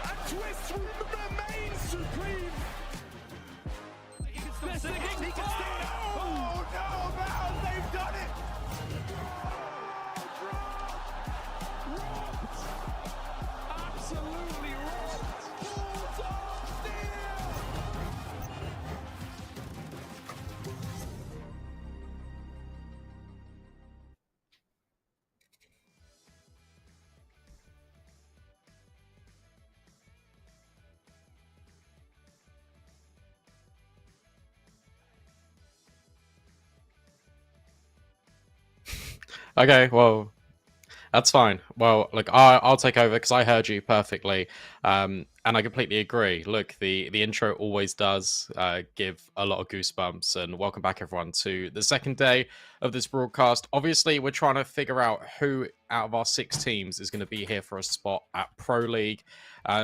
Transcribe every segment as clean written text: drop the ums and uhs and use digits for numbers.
and Twist remains supreme. Oh no, man, they've done it! Absolutely robbed! Bulldog steal! Okay, well, that's fine. Well, look, I'll take over because I heard you perfectly, and I completely agree. Look, the intro always does give a lot of goosebumps, and welcome back everyone to the second day of this broadcast. Obviously, we're trying to figure out who out of our 6 teams is going to be here for a spot at Pro League.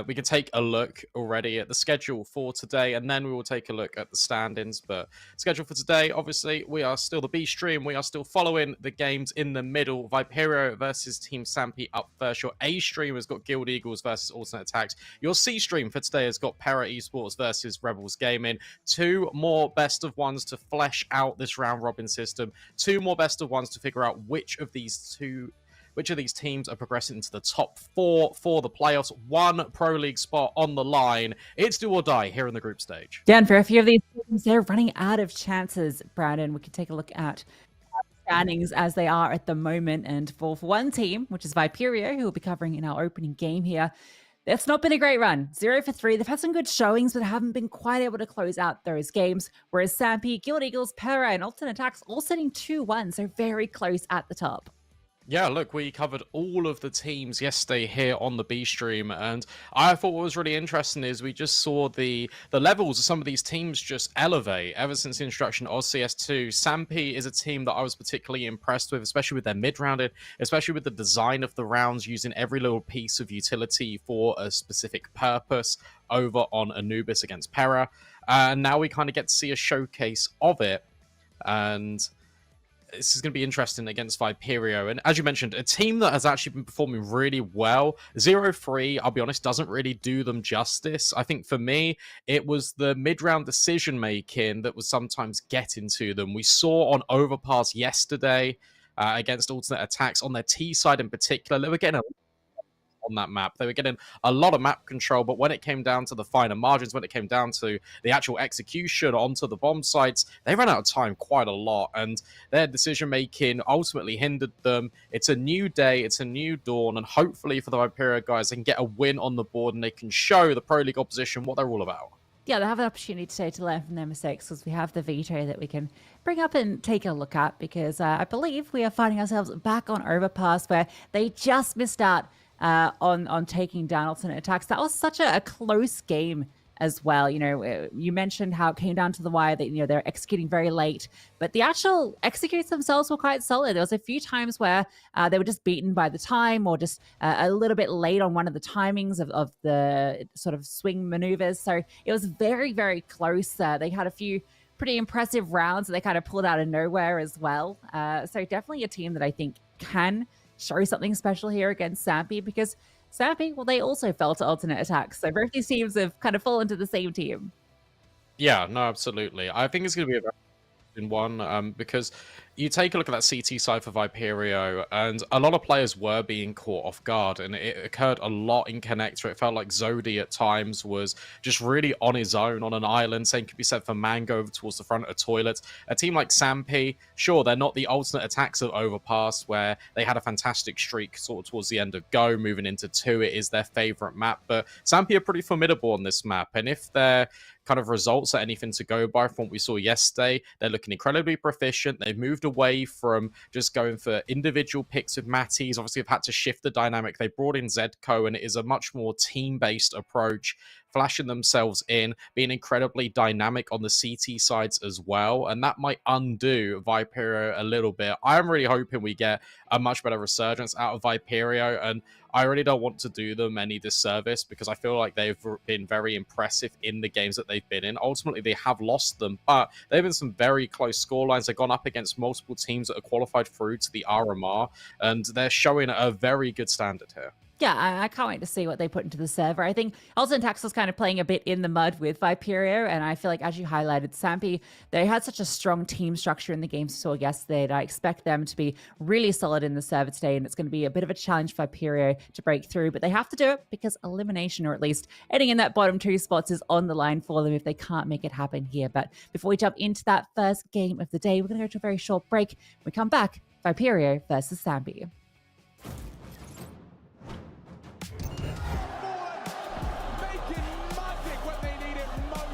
We can take a look already at the schedule for today, and then we will take a look at the standings. But schedule for today, obviously, we are still the B stream. We are still following the games in the middle. Viperio versus Team Sampi up first. Your A stream has got Guild Eagles versus Alternate Attacks. Your C stream for today has got Para Esports versus Rebels Gaming. 2 more best of ones to flesh out this round robin system. 2 more best of ones to figure out which of these teams are progressing into the top 4 for the playoffs. 1 Pro League spot on the line. It's do or die here in the group stage. Yeah, and for a few of these teams, they're running out of chances, Brandon. We can take a look at standings as they are at the moment. And for one team, which is Viperio, who will be covering in our opening game here, it's not been a great run. 0 for 3. They've had some good showings, but haven't been quite able to close out those games. Whereas Sampi, Guild Eagles, Para, and Alternate Attacks all sitting 2-1, so very close at the top. Yeah, look, we covered all of the teams yesterday here on the B stream, and I thought what was really interesting is we just saw the levels of some of these teams just elevate ever since the introduction of CS2. Sampi is a team that I was particularly impressed with, especially with their mid-rounded, especially with the design of the rounds, using every little piece of utility for a specific purpose over on Anubis against Para. And now we kind of get to see a showcase of it, and this is going to be interesting against Viperio. And as you mentioned, a team that has actually been performing really well. 0-3, I'll be honest, doesn't really do them justice. I think for me, it was the mid-round decision-making that was sometimes getting to them. We saw on Overpass yesterday against Alternate Attacks on their T side in particular, they were getting on that map. They were getting a lot of map control, but when it came down to the finer margins, when it came down to the actual execution onto the bomb sites, they ran out of time quite a lot, and their decision-making ultimately hindered them. It's a new day, it's a new dawn, and hopefully for the Viperio guys, they can get a win on the board, and they can show the Pro League opposition what they're all about. Yeah, they have an opportunity today to learn from their mistakes because we have the veto that we can bring up and take a look at, because I believe we are finding ourselves back on Overpass where they just missed out on taking down Alternate Attacks. That was such a close game as well. You know, you mentioned how it came down to the wire that, you know, they're executing very late, but the actual executes themselves were quite solid. There was a few times where they were just beaten by the time, or just a little bit late on one of the timings of the sort of swing maneuvers. So it was very, very close. They had a few pretty impressive rounds that they kind of pulled out of nowhere as well. So definitely a team that I think can show something special here against Sampi, because Sampi, well, they also fell to Alternate Attacks. So both these teams have kind of fallen to the same team. Yeah, no, absolutely. I think it's going to be a very interesting one, because you take a look at that CT side for Viperio, and a lot of players were being caught off guard, and it occurred a lot in Connector. It felt like Zodi at times was just really on his own on an island. Same could be said for Mango over towards the front of Toilet. A team like Sampi, sure, they're not the Alternate Attacks of Overpass, where they had a fantastic streak sort of towards the end of Go, moving into 2. It is their favorite map, but Sampi are pretty formidable on this map, and if their kind of results are anything to go by from what we saw yesterday, they're looking incredibly proficient. They've moved away from just going for individual picks with Matties. Obviously, they've had to shift the dynamic. They brought in Zedco, and it is a much more team-based approach, flashing themselves in, being incredibly dynamic on the CT sides as well, and that might undo Viperio a little bit. I'm really hoping we get a much better resurgence out of Viperio, and I really don't want to do them any disservice, because I feel like they've been very impressive in the games that they've been in. Ultimately, they have lost them, but they've been some very close scorelines. They've gone up against multiple teams that are qualified through to the RMR, and they're showing a very good standard here. Yeah, I can't wait to see what they put into the server. I think also Tax was kind of playing a bit in the mud with Viperio, and I feel like, as you highlighted, Sampi, they had such a strong team structure in the games we saw yesterday that I expect them to be really solid in the server today, and it's going to be a bit of a challenge for Viperio to break through, but they have to do it because elimination, or at least heading in that bottom 2 spots, is on the line for them if they can't make it happen here. But before we jump into that first game of the day, we're going to go to a very short break. When we come back, Viperio versus Sampi. Making magic when they need it most.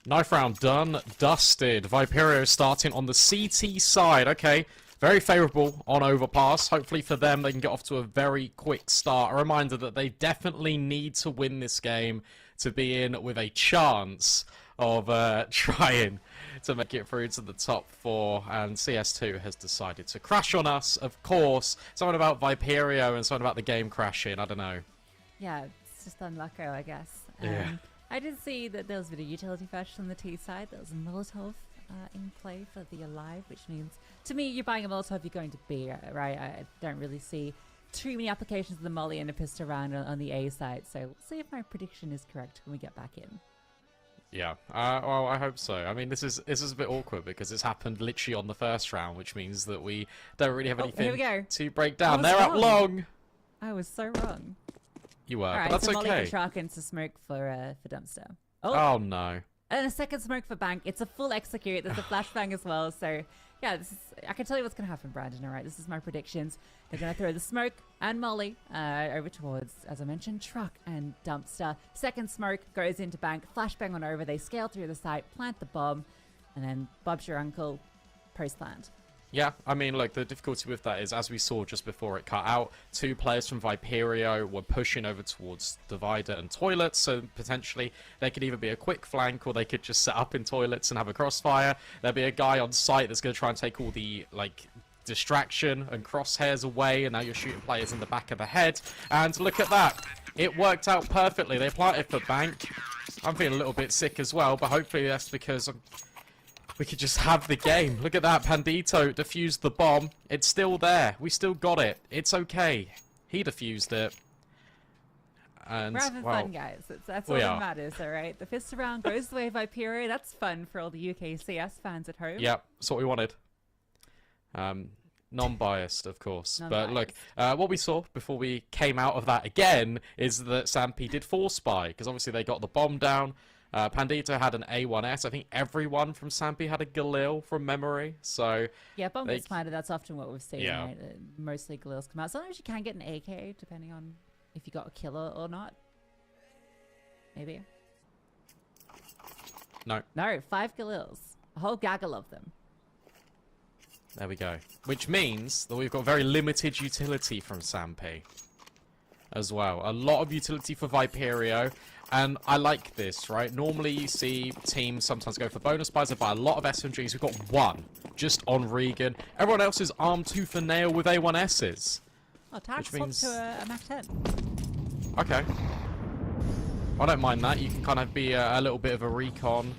Knife round done, dusted. Viperio starting on the CT side. Okay, very favourable on overpass. Hopefully for them, they can get off to a very quick start. A reminder that they definitely need to win this game to be in with a chance of trying to make it through to the top 4. And CS2 has decided to crash on us, of course. Something about Viperio and something about the game crashing. I don't know. Yeah, it's just unlucky, I guess. Yeah. I did see that there was a bit of utility purchase on the T side. There was a Molotov in play for the Alive, which means, to me, you're buying a Molotov, you're going to B, right? I don't really see too many applications of the Molly and a pistol round on the A side. So we'll see if my prediction is correct when we get back in. Yeah, well, I hope so. I mean, this is a bit awkward because it's happened literally on the first round, which means that we don't really have anything to break down. They're up long. I was so wrong. You were, All right, but that's so Molly okay. for Shark into smoke for Dumpster. Oh no. And a second smoke for Bank. It's a full execute. There's a flashbang as well. So, yeah, I can tell you what's going to happen, Brandon. All right, this is my predictions. They're going to throw the smoke and molly over towards, as I mentioned, truck and dumpster. Second smoke goes into Bank. Flashbang on over. They scale through the site, plant the bomb, and then Bob's your uncle, post-plant. Yeah, I mean, look, the difficulty with that is, as we saw just before it cut out, 2 players from Viperio were pushing over towards Divider and Toilets, so potentially they could either be a quick flank or they could just set up in Toilets and have a crossfire. There'll be a guy on site that's going to try and take all the, like, distraction and crosshairs away, and now you're shooting players in the back of the head. And look at that. It worked out perfectly. They planted for Bank. I'm feeling a little bit sick as well, but hopefully that's because we could just have the game. Look at that. Pandito defused the bomb. It's still there. We still got it. It's okay. He defused it. And, we're having fun, guys. That's all that matters, all right? The fist around goes the way of Viperio. That's fun for all the UK CS fans at home. Yep, that's what we wanted. Non-biased, of course. But look, what we saw before we came out of that again is that Sampi did force spy, because obviously they got the bomb down. Pandito had an A1S. I think everyone from Sampi had a Galil from memory. So yeah, bomb gets planted. That's often what we've seen. Yeah. Right? Mostly Galils come out. Sometimes you can get an AK depending on if you got a killer or not. Maybe. No. No, 5 Galils. A whole gaggle of them. There we go. Which means that we've got very limited utility from Sampi as well. A lot of utility for Viperio. And I like this, right? Normally you see teams sometimes go for bonus buys. They buy a lot of SMGs. We've got 1 just on Regan. Everyone else is armed tooth and nail with A1Ss. Oh, Tag swapped to a Mac 10. Okay. I don't mind that. You can kind of be a little bit of a recon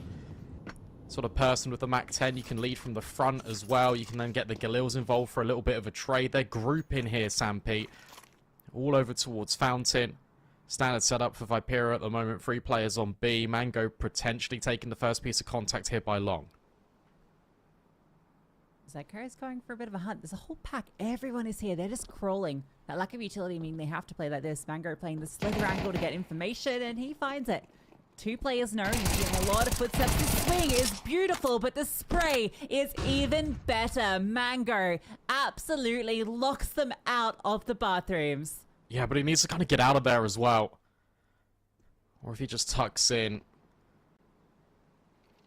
sort of person with the Mac 10. You can lead from the front as well. You can then get the Galils involved for a little bit of a trade. They're grouping here, Sampi. All over towards Fountain. Standard setup for Viperio at the moment. 3 players on B. Mango potentially taking the first piece of contact here by long. Zyko's going for a bit of a hunt. There's a whole pack. Everyone is here. They're just crawling. That lack of utility meaning they have to play like this. Mango playing the slither angle to get information, and he finds it. 2 players know. He's getting a lot of footsteps. The swing is beautiful, but the spray is even better. Mango absolutely locks them out of the bathrooms. Yeah, but he needs to kind of get out of there as well. Or if he just tucks in.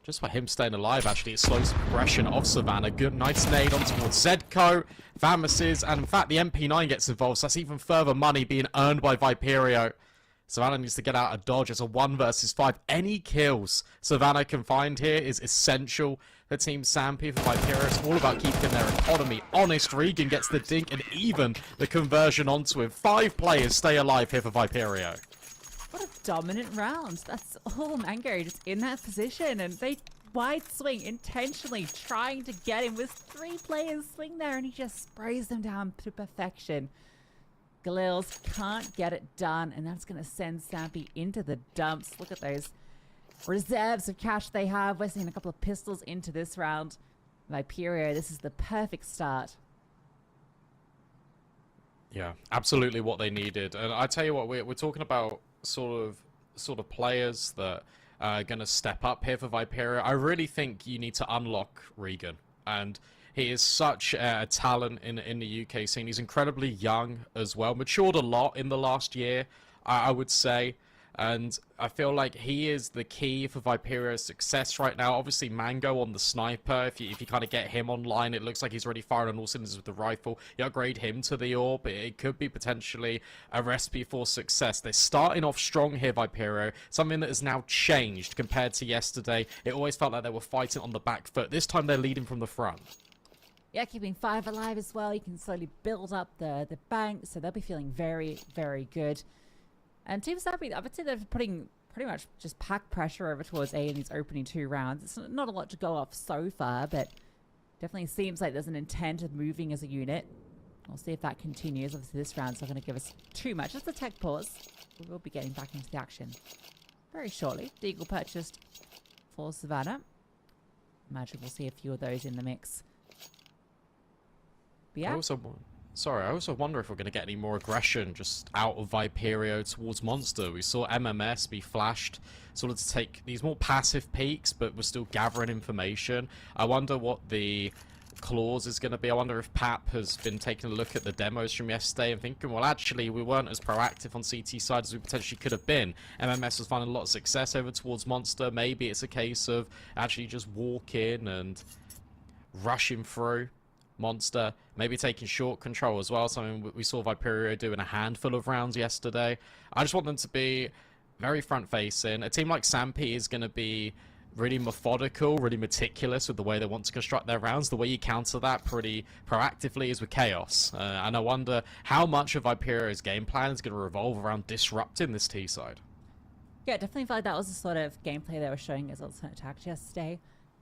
Just by him staying alive, actually, it slows the progression of Savannah. Good, nice nade on towards Zedco, Famises, and in fact, the MP9 gets involved, so that's even further money being earned by Viperio. Savannah needs to get out of dodge. It's a 1 versus 5. Any kills Savannah can find here is essential for Team Sampi. For Viperio, it's all about keeping their economy honest. Regan gets the dink and even the conversion onto him. 5 players stay alive here for Viperio. What a dominant round. That's all Mango just in that position, and they wide swing intentionally trying to get him with 3 players swing there, and he just sprays them down to perfection. Galils can't get it done, and that's going to send Sampi into the dumps. Look at those reserves of cash they have. We're seeing a couple of pistols into this round. Viperio, this is the perfect start. Yeah, absolutely what they needed. And I tell you what, we're talking about sort of players that are going to step up here for Viperio. I really think you need to unlock Regan, and he is such a talent in the UK scene. He's incredibly young as well. Matured a lot in the last year, I would say. And I feel like he is the key for Viperio's success right now. Obviously, Mango on the sniper. If you kind of get him online, it looks like he's already firing on all cylinders with the rifle. You upgrade him to the AWP. It could be potentially a recipe for success. They're starting off strong here, Viperio. Something that has now changed compared to yesterday. It always felt like they were fighting on the back foot. This time, they're leading from the front. Yeah, keeping 5 alive as well. You can slowly build up the bank, so they'll be feeling very, very good. And Team Sampi, I would say they're putting pretty much just pack pressure over towards A in these opening 2 rounds. It's not a lot to go off so far, but definitely seems like there's an intent of moving as a unit. We'll see if that continues. Obviously, this round's not going to give us too much. Just a tech pause. We will be getting back into the action very shortly. Deagle purchased for Savannah. Imagine we'll see a few of those in the mix. But yeah. Sorry, I also wonder if we're going to get any more aggression just out of Viperio towards Monster. We saw MMS be flashed sort of to take these more passive peeks, but we're still gathering information. I wonder what the clause is going to be. I wonder if Pap has been taking a look at the demos from yesterday and thinking, well, actually, we weren't as proactive on CT side as we potentially could have been. MMS was finding a lot of success over towards Monster. Maybe it's a case of actually just walk in and rushing through Monster, maybe taking short control as well, something we saw Viperio do in a handful of rounds yesterday. I just want them to be very front-facing. A team like Sampi is going to be really methodical, really meticulous with the way they want to construct their rounds. The way you counter that pretty proactively is with Chaos. And I wonder how much of Viperio's game plan is going to revolve around disrupting this T side. Yeah, definitely felt like that was the sort of gameplay they were showing as Ultimate Attack yesterday.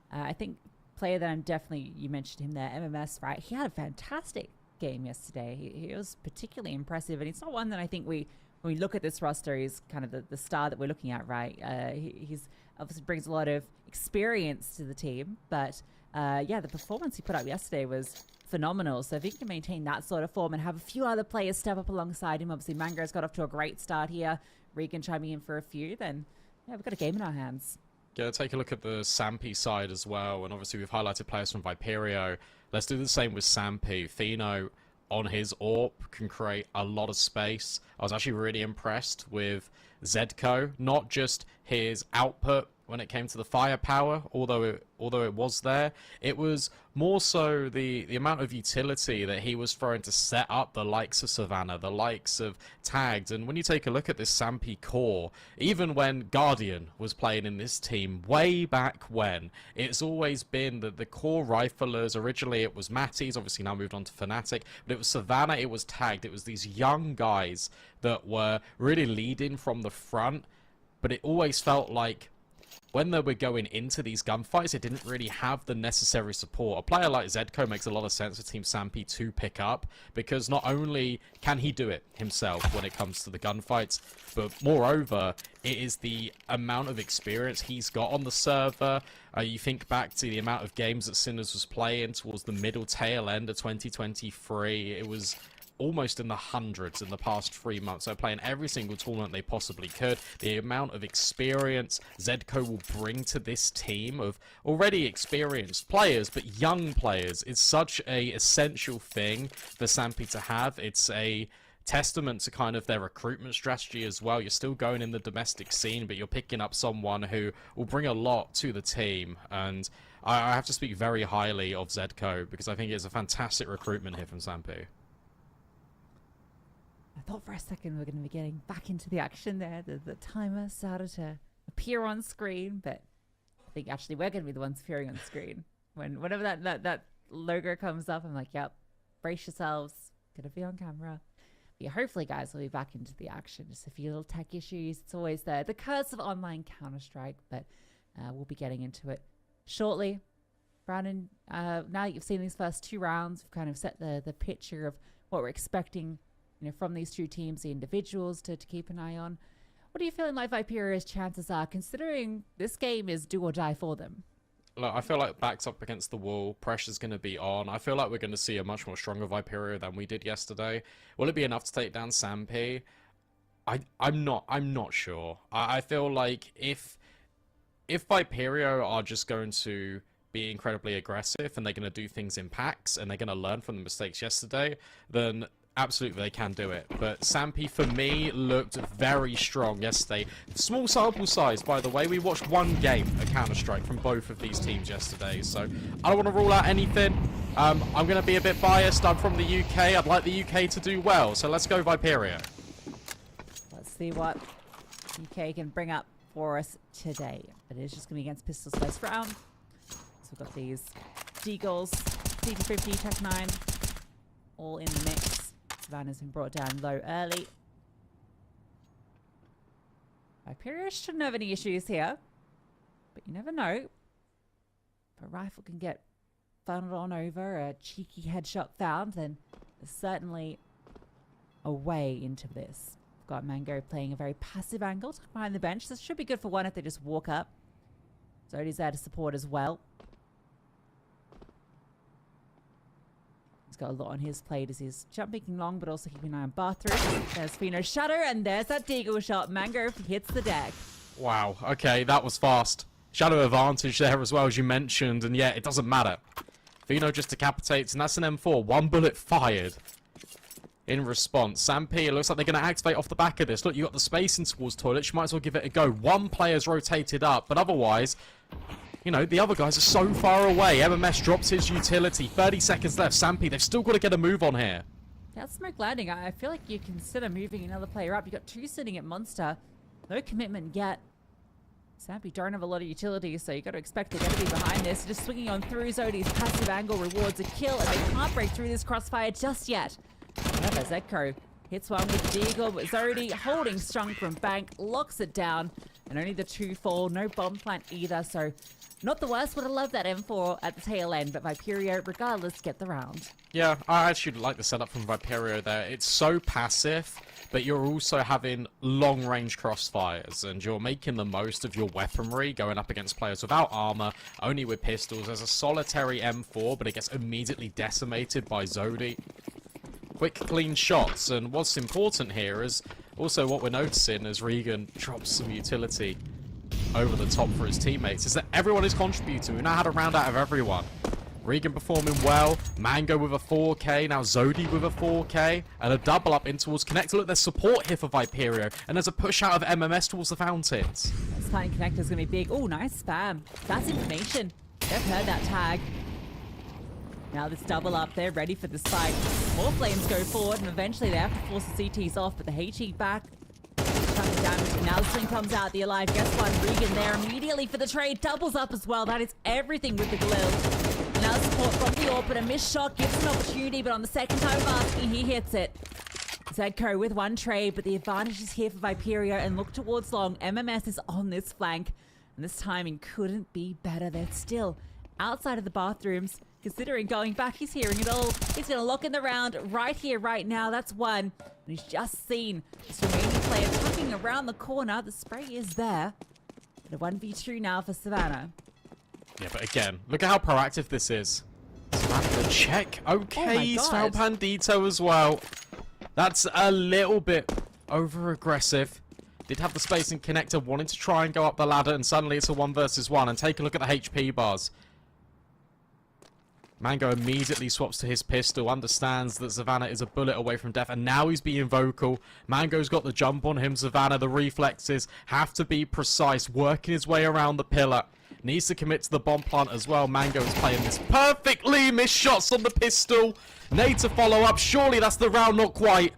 I think player that I'm definitely, you mentioned him there, MMS, right? He had a fantastic game yesterday. He was particularly impressive, and it's not one that I think when we look at this roster, he's kind of the star that we're looking at, right? He's obviously brings a lot of experience to the team, but yeah, the performance he put up yesterday was phenomenal. So if he can maintain that sort of form and have a few other players step up alongside him, obviously Mango's got off to a great start here, Regan chiming in for a few, then yeah, we've got a game in our hands. Yeah, take a look at the Sampi side as well, and obviously we've highlighted players from Viperio. Let's do the same with Sampi. Fino on his AWP can create a lot of space. I was actually really impressed with Zedko, not just his output when it came to the firepower, although it was there. It was more so the amount of utility that he was throwing to set up the likes of Savannah, the likes of Tagged. And when you take a look at this Sampi core, even when Guardian was playing in this team way back when, it's always been that the core riflers, originally it was Matty's, obviously now moved on to Fnatic, but it was Savannah, it was Tagged, it was these young guys that were really leading from the front, but it always felt like when they were going into these gunfights, it didn't really have the necessary support. A player like Zedko makes a lot of sense for Team Sampi to pick up, because not only can he do it himself when it comes to the gunfights, but moreover, it is the amount of experience he's got on the server. You think back to the amount of games that Sinners was playing towards the middle tail end of 2023. It was almost in the hundreds in the past 3 months. So playing every single tournament they possibly could. The amount of experience Zedko will bring to this team of already experienced players, but young players, is such a essential thing for Sampi to have. It's a testament to kind of their recruitment strategy as well. You're still going in the domestic scene, but you're picking up someone who will bring a lot to the team. And I have to speak very highly of Zedko, because I think it's a fantastic recruitment here from Sampi. I thought for a second we were going to be getting back into the action there. The timer started to appear on screen, but I think actually we're going to be the ones appearing on screen. Whenever that logo comes up, I'm like, yep, brace yourselves, going to be on camera. But yeah, hopefully, guys, we'll be back into the action. Just a few little tech issues. It's always there. The curse of online Counter-Strike, but we'll be getting into it shortly. Brandon, now that you've seen these first 2 rounds, we've kind of set the picture of what we're expecting, you know, from these 2 teams, the individuals to keep an eye on. What are you feeling like Viperio's chances are, considering this game is do or die for them? Look, I feel like backs up against the wall, pressure's going to be on. I feel like we're going to see a much more stronger Viperio than we did yesterday. Will it be enough to take down Sampi? I'm not sure. I feel like if Viperio are just going to be incredibly aggressive and they're going to do things in packs and they're going to learn from the mistakes yesterday, then absolutely they can do it. But Sampi, for me, looked very strong yesterday. Small sample size, by the way. We watched 1 game of Counter-Strike from both of these teams yesterday, so I don't want to rule out anything. I'm going to be a bit biased. I'm from the UK. I'd like the UK to do well, so let's go Viperio. Let's see what UK can bring up for us today. It is just going to be against Pistols first round. So we've got these Deagles, DD50, Tech 9, all in the mix. Savannah's been brought down low early. Viperio shouldn't have any issues here, but you never know. If a rifle can get funneled on over, a cheeky headshot found, then there's certainly a way into this. We've got Mango playing a very passive angle behind the bench. This should be good for one if they just walk up. Zodi's there to support as well. He's got a lot on his plate as he's jumping long, but also keeping an eye on bathroom. There's Fino Shutter, and there's that Deagle shot. Mango hits the deck. Wow, okay, that was fast. Shadow advantage there as well, as you mentioned, and yeah, it doesn't matter. Fino just decapitates, and that's an M4. 1 bullet fired. In response, Sampi, it looks like they're going to activate off the back of this. Look, you got the space in towards toilet. You might as well give it a go. One player's rotated up, but otherwise, you know, the other guys are so far away. MMS drops his utility. 30 seconds left. Sampi, they've still got to get a move on here. That's smoke landing. I feel like you consider moving another player up. You got 2 sitting at Monster. No commitment yet. Sampi don't have a lot of utility, so you got to expect they're going to be behind this. Just swinging on through. Zodi's passive angle rewards a kill, and they can't break through this crossfire just yet. However, Zedko hits one with Deagle, but Zodi holding strong from Bank, locks it down, and only the 2 fall. No bomb plant either, so not the worst. Would have loved that M4 at the tail end, but Viperio, regardless, get the round. Yeah, I actually like the setup from Viperio there. It's so passive, but you're also having long-range crossfires, and you're making the most of your weaponry going up against players without armor, only with pistols. There's a solitary M4, but it gets immediately decimated by Zodi. Quick, clean shots, and what's important here is also what we're noticing as Regan drops some utility over the top for his teammates, is that everyone is contributing. We now had a round out of everyone. Regan performing well, Mango with a 4K, now Zodi with a 4K, and a double up in towards Connector. Look, there's support here for Viperio, and there's a push out of MMS towards the fountains. This planning Connector's going to be big. Oh, nice spam. That's information. They've heard that tag. Now this double up, they're ready for this fight. More flames go forward, and eventually they have to force the CTs off, but the HE back. Chunk of damage. Now the swing comes out, the alive. Guess what? Regan there immediately for the trade. Doubles up as well. That is everything with the Galil. Now support from the AWP, but a missed shot gives an opportunity, but on the second time of asking, he hits it. Zedko with 1 trade, but the advantage is here for Viperio, and look towards long. MMS is on this flank, and this timing couldn't be better. They're still outside of the bathrooms. Considering going back, he's hearing it all. He's going to lock in the round right here, right now. That's 1. And he's just seen this remaining player tucking around the corner. The spray is there. But a 1v2 now for Savannah. Yeah, but again, look at how proactive this is. Savannah, check. Okay, he's found Pandito as well. That's a little bit over-aggressive. Did have the space in Connector, wanting to try and go up the ladder, and suddenly it's a 1 versus 1. And take a look at the HP bars. Mango immediately swaps to his pistol, understands that Savannah is a bullet away from death, and now he's being vocal. Mango's got the jump on him. Savannah, the reflexes have to be precise, working his way around the pillar. Needs to commit to the bomb plant as well. Mango is playing this perfectly. Missed shots on the pistol. Need to follow up. Surely that's the round, not quite.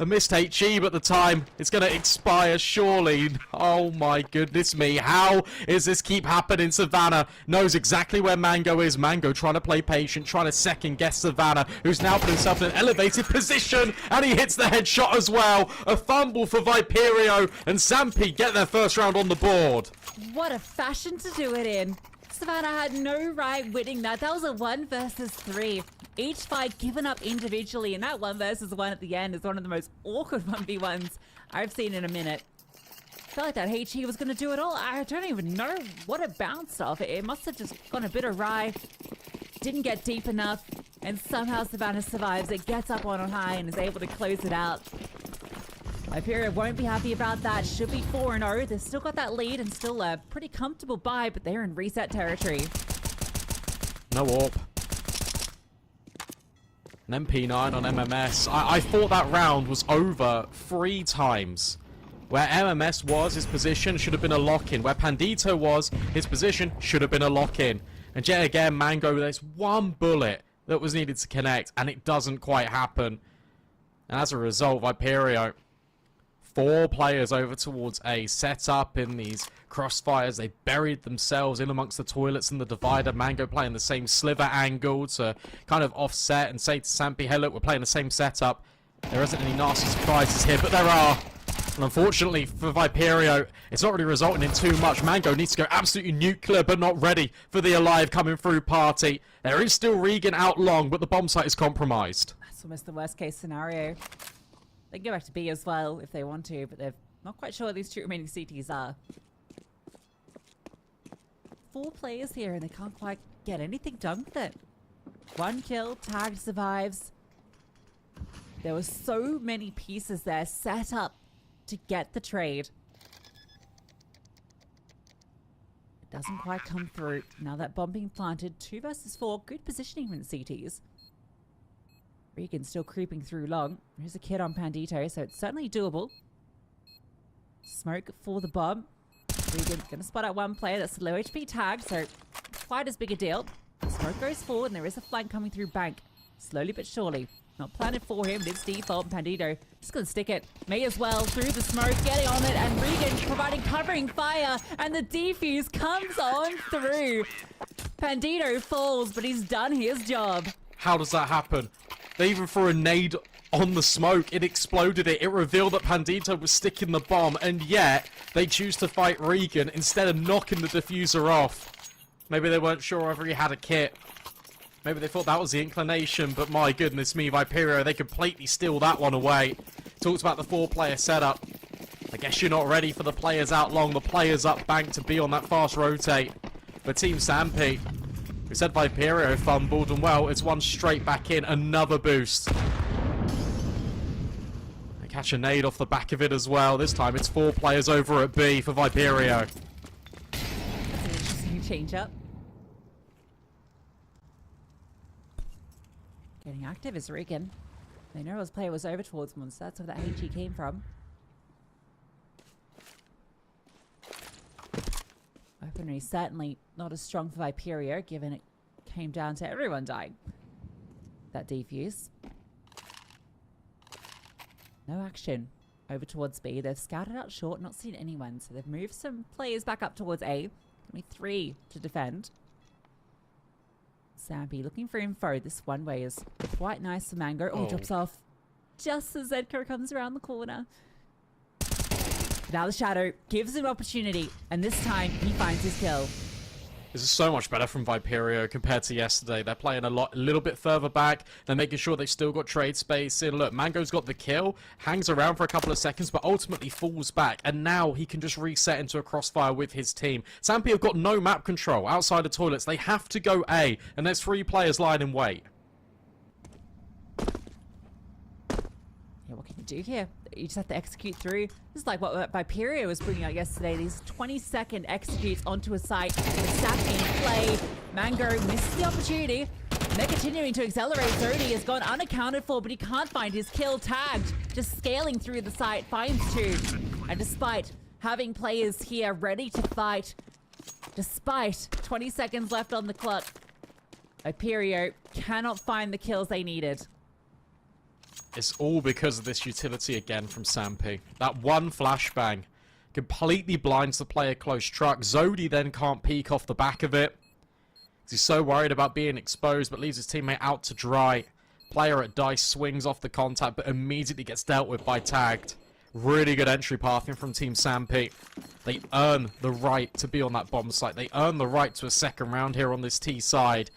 A missed HE, but the time it's going to expire, surely. Oh my goodness me. How is this keep happening? Savannah knows exactly where Mango is. Mango trying to play patient, trying to second guess Savannah, who's now put himself in an elevated position, and he hits the headshot as well. A fumble for Viperio, and Sampi get their first round on the board. What a fashion to do it in. Savannah had no right winning that. That was a 1 versus 3. Each fight given up individually, and that 1 versus 1 at the end is one of the most awkward 1v1s I've seen in a minute. I felt like that HE was going to do it all. I don't even know what it bounced off. It must have just gone a bit awry. Didn't get deep enough, and somehow Savannah survives. It gets up on high and is able to close it out. Viperio won't be happy about that. Should be 4-0. They've still got that lead and still a pretty comfortable bye, but they're in reset territory. No AWP. An MP9 on MMS. I thought that round was over 3 times. Where MMS was, his position should have been a lock-in. Where Pandito was, his position should have been a lock-in. And yet again, Mango, there's 1 bullet that was needed to connect, and it doesn't quite happen. And as a result, Viperio, 4 players over towards A, set up in these crossfires. They buried themselves in amongst the toilets and the divider. Mango playing the same sliver angle to kind of offset and say to Sampi, hey look, we're playing the same setup. There isn't any nasty surprises here, but there are. And unfortunately for Viperio, it's not really resulting in too much. Mango needs to go absolutely nuclear, but not ready for the alive coming through party. There is still Regan out long, but the bomb site is compromised. That's almost the worst case scenario. They can go back to B as well if they want to, but they're not quite sure where these 2 remaining CTs are. 4 players here, and they can't quite get anything done with it. One kill, Tag survives. There were so many pieces there set up to get the trade. It doesn't quite come through. Now that bomb being planted, 2 versus 4. Good positioning from the CTs. Regan's still creeping through long. There's a kid on Pandito, so it's certainly doable. Smoke for the bomb. Regan's going to spot out one player that's low HP Tag, so quite as big a deal. Smoke goes forward, and there is a flank coming through Bank. Slowly but surely. Not planted for him, but it's default. Pandito just going to stick it. May as well through the smoke, getting on it, and Regan providing covering fire, and the defuse comes on through. Pandito falls, but he's done his job. How does that happen? They even threw a nade on the smoke. It exploded it. It revealed that Pandito was sticking the bomb, and yet they choose to fight Regan instead of knocking the diffuser off. Maybe they weren't sure whether he had a kit. Maybe they thought that was the inclination, but my goodness me, Viperio, they completely steal that one away. Talked about the 4-player setup. I guess you're not ready for the players out long, the players up Bank to be on that fast rotate. But Team Sampi, we said Viperio fumbled, and well, it's one straight back in, another boost. They catch a nade off the back of it as well. This time it's 4 players over at B for Viperio. That's an interesting change-up. Getting active is Regan. They know his player was over towards Monster. That's where that HE came from. Weaponry certainly not as strong for Viperio, given it came down to everyone dying. That defuse. No action. Over towards B. They've scouted out short, not seen anyone. So they've moved some players back up towards A. Only 3 to defend. Sampi looking for info. This one way is quite nice for Mango. Oh, drops off just as Zedko comes around the corner. Now the Shadow gives him opportunity, and this time he finds his kill. This is so much better from Viperio compared to yesterday. They're playing a little bit further back. They're making sure they've still got trade space in. Look, Mango's got the kill, hangs around for a couple of seconds, but ultimately falls back. And now he can just reset into a crossfire with his team. Sampi have got no map control outside of toilets. They have to go A, and there's 3 players lying in wait. Yeah, what can you do here? You just have to execute through. This is like what Viperio was bringing out yesterday. These 20-second executes onto a site with Sap in play. Mango misses the opportunity. And they're continuing to accelerate. Zodi has gone unaccounted for, but he can't find his kill. Tagged, just scaling through the site, finds 2. And despite having players here ready to fight, despite 20 seconds left on the clock, Viperio cannot find the kills they needed. It's all because of this utility again from Sampi. That one flashbang completely blinds the player close truck. Zodi then can't peek off the back of it. He's so worried about being exposed, but leaves his teammate out to dry. Player at Dice swings off the contact, but immediately gets dealt with by Tagged. Really good entry pathing from Team Sampi. They earn the right to be on that bomb site. They earn the right to a second round here on this T side.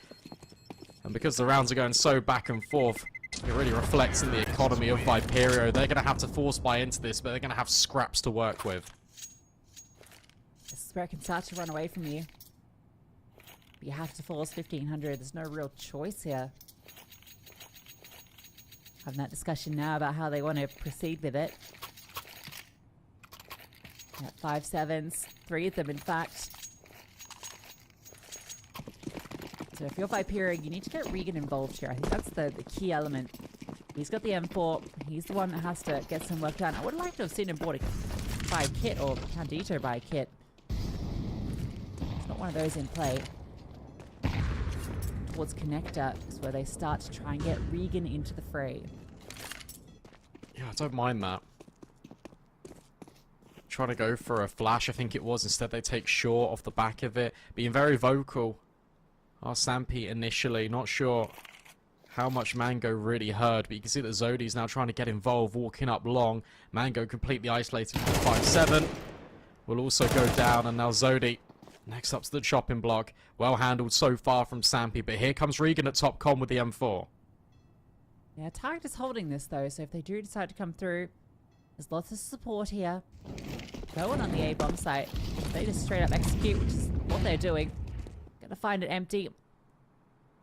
And because the rounds are going so back and forth, it really reflects in the economy of Viperio. They're going to have to force buy into this, but they're going to have scraps to work with. This is where it can start to run away from you. But you have to force 1500. There's no real choice here. Having that discussion now about how they want to proceed with it. At 5-7s, 3 of them in fact. So if you're Viperio, you need to get Regan involved here. I think that's the key element. He's got the M4. He's the one that has to get some work done. I would like to have seen him buy a kit, or Pandito buy a kit. It's not one of those in play. Towards Connector is where they start to try and get Regan into the fray. Yeah, I don't mind that. Trying to go for a flash, I think it was. Instead, they take short off the back of it. Being very vocal. Sampi initially, not sure how much Mango really heard, but you can see that Zodi's now trying to get involved, walking up long. Mango completely isolated from the 5-7. Will also go down, and now Zodi next up to the chopping block. Well handled so far from Sampi, but here comes Regan at top con with the M4. Yeah, Target is holding this though, so if they do decide to come through, there's lots of support here. No one on the A bomb site. They just straight up execute, which is what they're doing. Gonna find it empty.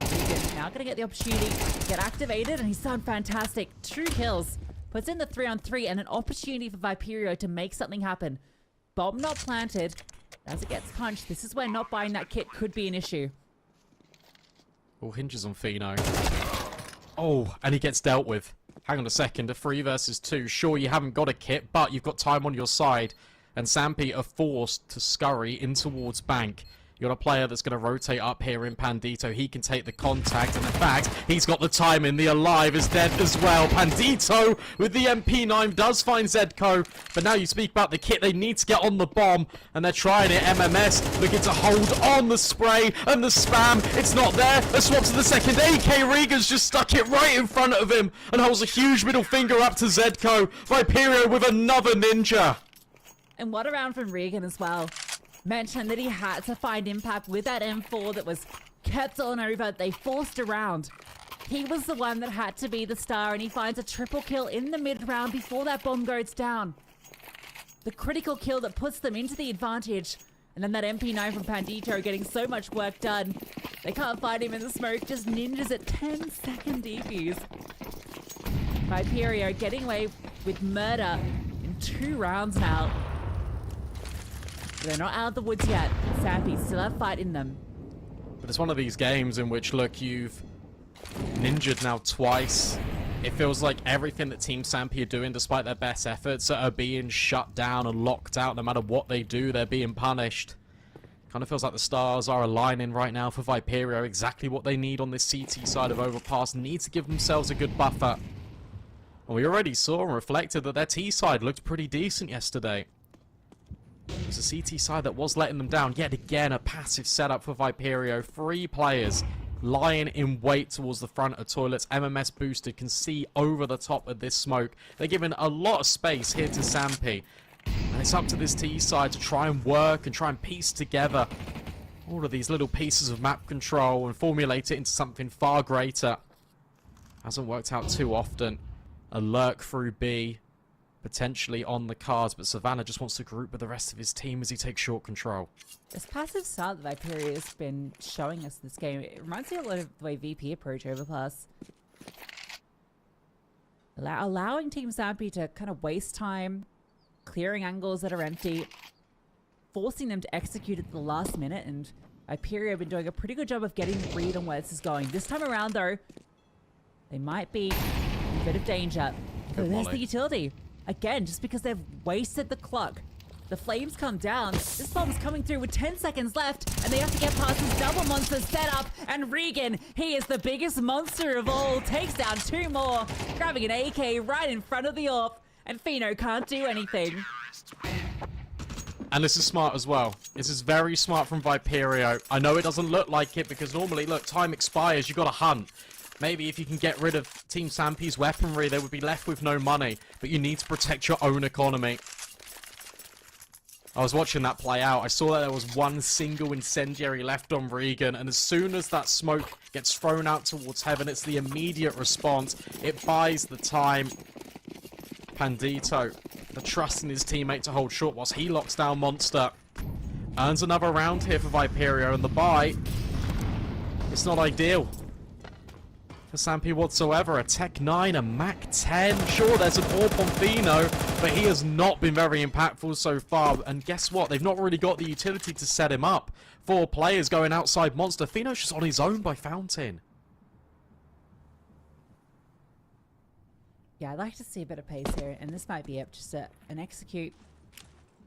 Regan now going to get the opportunity to get activated, and he's done fantastic. 2 kills. Puts in the 3-on-3 and an opportunity for Viperio to make something happen. Bomb not planted. As it gets punched, this is where not buying that kit could be an issue. All hinges on Fino. Oh, and he gets dealt with. Hang on a second, a 3 versus 2. Sure, you haven't got a kit, but you've got time on your side. And Sampi are forced to scurry in towards Bank. You got a player that's going to rotate up here in Pandito. He can take the contact, and in fact, he's got the timing. The Alive is dead as well. Pandito with the MP9 does find Zedko, but now you speak about the kit. They need to get on the bomb, and they're trying it. MMS looking to hold on the spray and the spam. It's not there. A swap to the second. AK Regan's just stuck it right in front of him and holds a huge middle finger up to Zedko. Viperio with another ninja. And what a round from Regan as well. Mentioned that he had to find impact with that M4 that was kept on over. They forced around. He was the one that had to be the star, and he finds a triple kill in the mid-round before that bomb goes down. The critical kill that puts them into the advantage. And then that MP9 from Pandito getting so much work done. They can't find him in the smoke, just ninjas at 10-second DPs. Viperio getting away with murder in 2 rounds now. They're not out of the woods yet. Sampi still have fight in them. But it's one of these games in which, look, you've ninjaed now twice. It feels like everything that Team Sampi are doing, despite their best efforts, are being shut down and locked out. No matter what they do, they're being punished. Kind of feels like the stars are aligning right now for Viperio. Exactly what they need on this CT side of Overpass. Need to give themselves a good buffer. And we already saw and reflected that their T side looked pretty decent yesterday. It was a CT side that was letting them down. Yet again, a passive setup for Viperio. 3 players lying in wait towards the front of toilets. MMS boosted, can see over the top of this smoke. They're giving a lot of space here to Sampi. And it's up to this T side to try and work and try and piece together all of these little pieces of map control and formulate it into something far greater. Hasn't worked out too often. A lurk through B. Potentially on the cards, but Savannah just wants to group with the rest of his team as he takes short control. This passive start that Viperio has been showing us this game, it reminds me a lot of the way VP approach Overpass. Allowing Team Sampi to kind of waste time, clearing angles that are empty, forcing them to execute at the last minute, and Viperio have been doing a pretty good job of getting a read on where this is going. This time around, though, they might be in a bit of danger. Oh, there's the utility. Again, just because they've wasted the clock. The flames come down. This bomb's coming through with 10 seconds left, and they have to get past this double monster setup. And Regan, he is the biggest monster of all, takes down 2 more, grabbing an AK right in front of the AWP, and Fino can't do anything. And this is smart as well. This is very smart from Viperio. I know it doesn't look like it because normally, look, time expires, you gotta hunt. Maybe if you can get rid of Team Sampi's weaponry, they would be left with no money. But you need to protect your own economy. I was watching that play out. I saw that there was 1 single incendiary left on Regan. And as soon as that smoke gets thrown out towards heaven, it's the immediate response. It buys the time. Pandito, the trust in his teammate to hold short whilst he locks down Monster. Earns another round here for Viperio. And the buy, it's not ideal for Sampi whatsoever. A Tech 9, a Mac 10. Sure, there's an AWP on Fino, but he has not been very impactful so far. And guess what? They've not really got the utility to set him up. 4 players going outside Monster. Fino's just on his own by Fountain. Yeah, I'd like to see a bit of pace here, and this might be it. Just an execute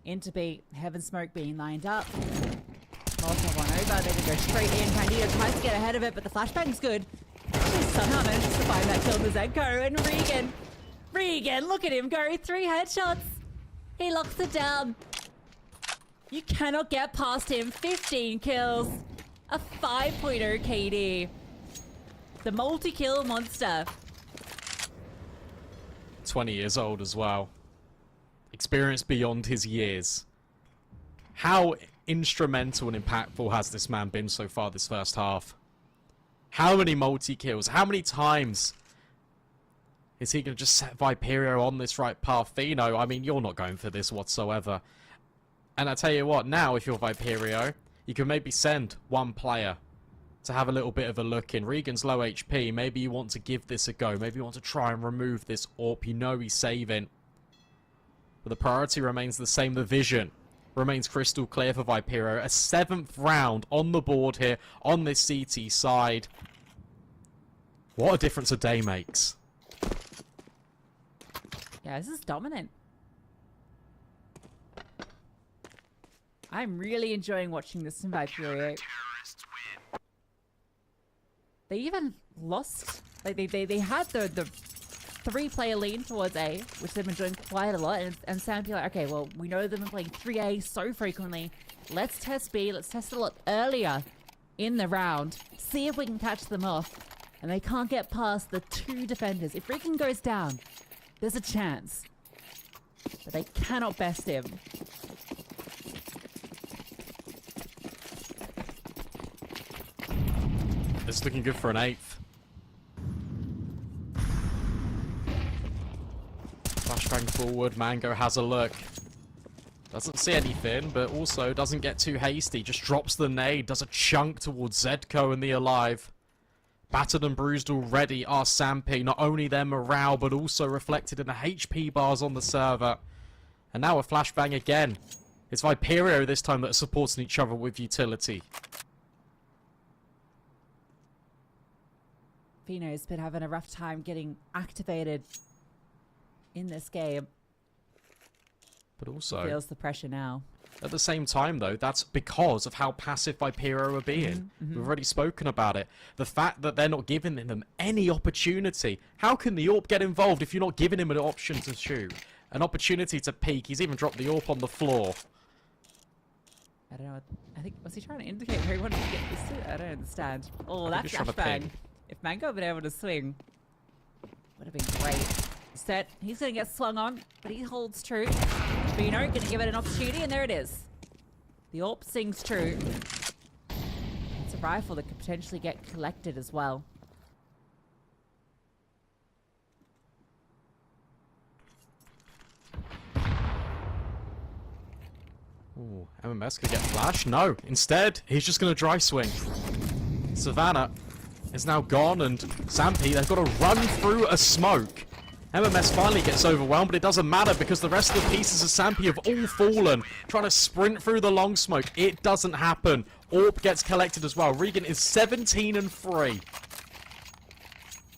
into B. Heaven Smoke being lined up. Molotov on over. They can go straight in. Pandito tries to get ahead of it, but the flashbang's good. He somehow manages to find that kill to Zedko, and Regan, look at him go, 3 headshots. He locks it down. You cannot get past him. 15 kills, a 5.0 KD. The multi-kill monster. 20 years old as well. Experience beyond his years. How instrumental and impactful has this man been so far this first half? How many multi-kills? How many times is he going to just set Viperio on this right path? Fino, I mean, you're not going for this whatsoever. And I tell you what, now if you're Viperio, you can maybe send 1 player to have a little bit of a look in. Regan's low HP. Maybe you want to give this a go. Maybe you want to try and remove this AWP. You know he's saving. But the priority remains the same. The vision remains crystal clear for Viperio. A 7th round on the board here on this CT side. What a difference a day makes. Yeah, this is dominant. I'm really enjoying watching this in Viperio. They even lost, like they had the 3-player lean towards A, which they've been doing quite a lot, and Sampi like, okay, well, we know they've been playing 3A so frequently. Let's test B, let's test it a lot earlier in the round, see if we can catch them off. And they can't get past the 2 defenders. If Regan goes down, there's a chance. But they cannot best him. It's looking good for an 8th. Flashbang forward. Mango has a look. Doesn't see anything, but also doesn't get too hasty. Just drops the nade. Does a chunk towards Zedko and the Alive. Battered and bruised already are Sampi. Not only their morale, but also reflected in the HP bars on the server. And now a flashbang again. It's Viperio this time that are supporting each other with utility. Fino's been having a rough time getting activated in this game. But also, Feels the pressure now. At the same time, though, that's because of how passive Viperio are being. We've already spoken about it. The fact that they're not giving them any opportunity. How can the AWP get involved if you're not giving him an option to shoot? An opportunity to peek. He's even dropped the AWP on the floor. I don't know. I think, was he trying to indicate where he wanted to get this to? I don't understand. Oh, that he's trying to flashbang. ping. If Mango had been able to swing, would have been great. Set. He's going to get swung on, but he holds true. Fino going to give it an opportunity, and there it is. The AWP sings true. It's a rifle that could potentially get collected as well. Ooh, MMS could get flash. No, instead, he's just going to dry swing. Savannah is now gone, and Sampi, they've got to run through a smoke. MMS finally gets overwhelmed, but it doesn't matter because the rest of the pieces of Sampi have all fallen. Trying to sprint through the long smoke. It doesn't happen. AWP gets collected as well. Regan is 17-3.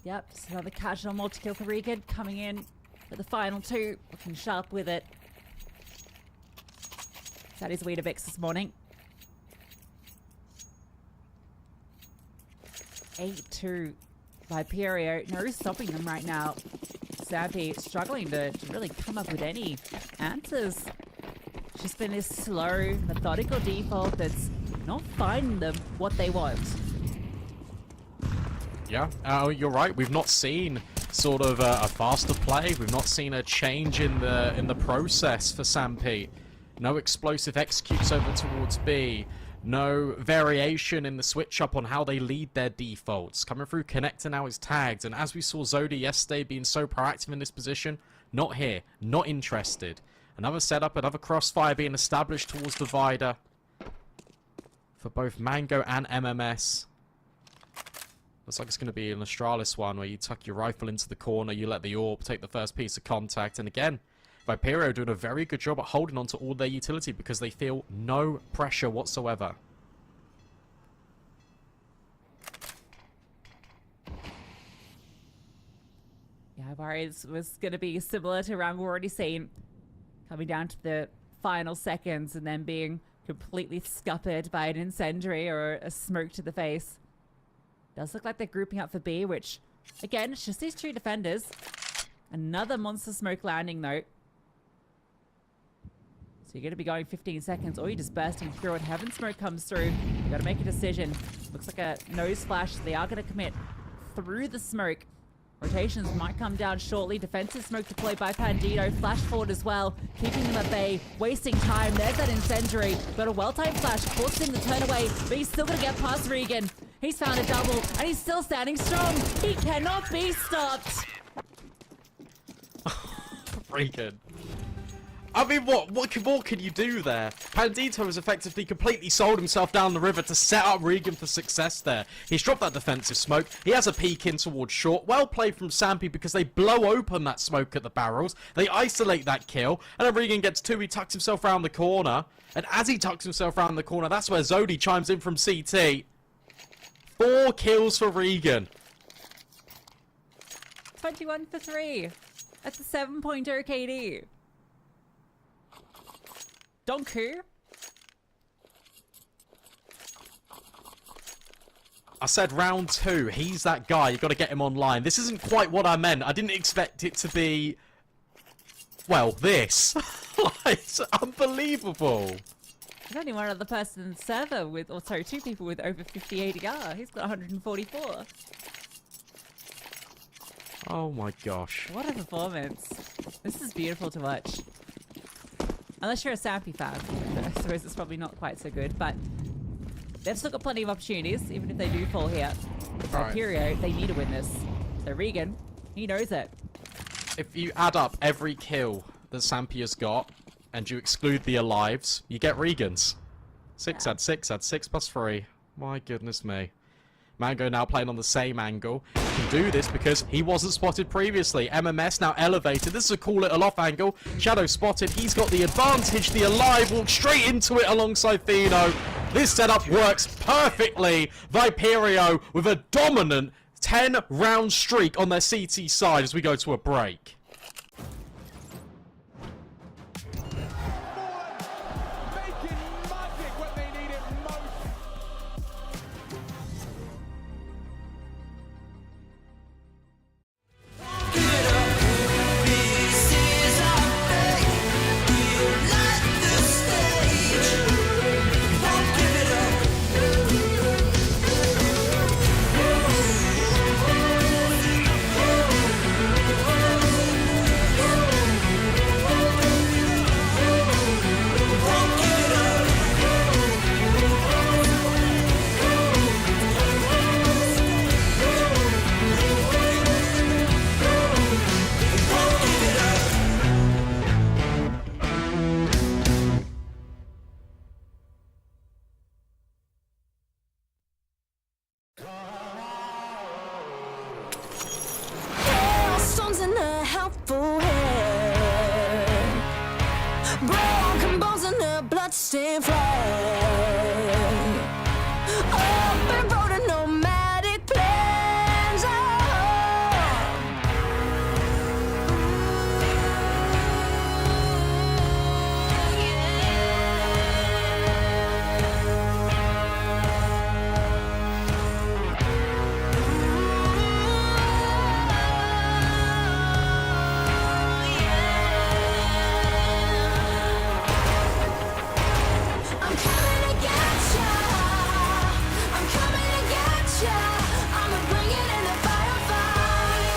Yep, just another casual multi-kill for Regan. Coming in for the final 2. Looking sharp with it. That is Weetabix this morning. 8-2. Viperio, no stopping them right now. Sampi struggling to really come up with any answers. Just been this slow, methodical default that's not finding them what they want. Yeah, you're right. We've not seen sort of a faster play. We've not seen a change in the process for Sampi. No explosive executes over towards B. No variation in the switch up on how they lead their defaults. Coming through, Connector now is tagged. And as we saw Zodi yesterday being so proactive in this position, not here, not interested. Another setup, another crossfire being established towards Divider for both Mango and MMS. Looks like it's going to be an Astralis one where you tuck your rifle into the corner, you let the AWP take the first piece of contact. And again, Viperio doing a very good job at holding on to all their utility because they feel no pressure whatsoever. Yeah, I worry it was going to be similar to round we've already seen. Coming down to the final seconds and then being completely scuppered by an incendiary or a smoke to the face. Does look like they're grouping up for B, which, again, it's just these 2 defenders. Another monster smoke landing, though. So you're going to be going 15 seconds, or you're just bursting through it. Heaven smoke comes through. You've got to make a decision. Looks like a nose flash. They are going to commit through the smoke. Rotations might come down shortly. Defensive smoke deployed by Pandito. Flash forward as well, keeping them at bay. Wasting time. There's that incendiary. Got a well-timed flash. Forces him to turn away, but he's still going to get past Regan. He's found a double, and he's still standing strong. He cannot be stopped. Regan. I mean, what more can you do there? Pandito has effectively completely sold himself down the river to set up Regan for success there. He's dropped that defensive smoke. He has a peek in towards short. Well played from Sampi because they blow open that smoke at the barrels. They isolate that kill. And then Regan gets two. He tucks himself around the corner. And as he tucks himself around the corner, that's where Zodi chimes in from CT. 4 kills for Regan. 21 for 3. That's a 7.0 KD. Donku. I said round 2. He's that guy. You've got to get him online. This isn't quite what I meant. I didn't expect it to be... well, this. It's unbelievable. There's only one other person in the server with... or sorry, 2 people with over 50 ADR. He's got 144. Oh my gosh. What a performance. This is beautiful to watch. Unless you're a Sampi fan, I suppose it's probably not quite so good, but they've still got plenty of opportunities, even if they do fall here. Viperio, they need to win this. So Regan, he knows it. If you add up every kill that Sampi has got, and you exclude the alives, you get Regan's. 6 add 6 add 6 plus 3. My goodness me. Mango now playing on the same angle. He can do this because he wasn't spotted previously. MMS now elevated. This is a cool little off angle. Shadow spotted. He's got the advantage. The alive walked straight into it alongside Fino. This setup works perfectly. Viperio with a dominant 10-round streak on their CT side as we go to a break. Making magic when they need it most. Stones in a helpful hand, broken bones in a bloodstained flag. Open road and nomadic plans. I'm coming to get ya. I'm coming to get ya. I'ma bring it in the firefight.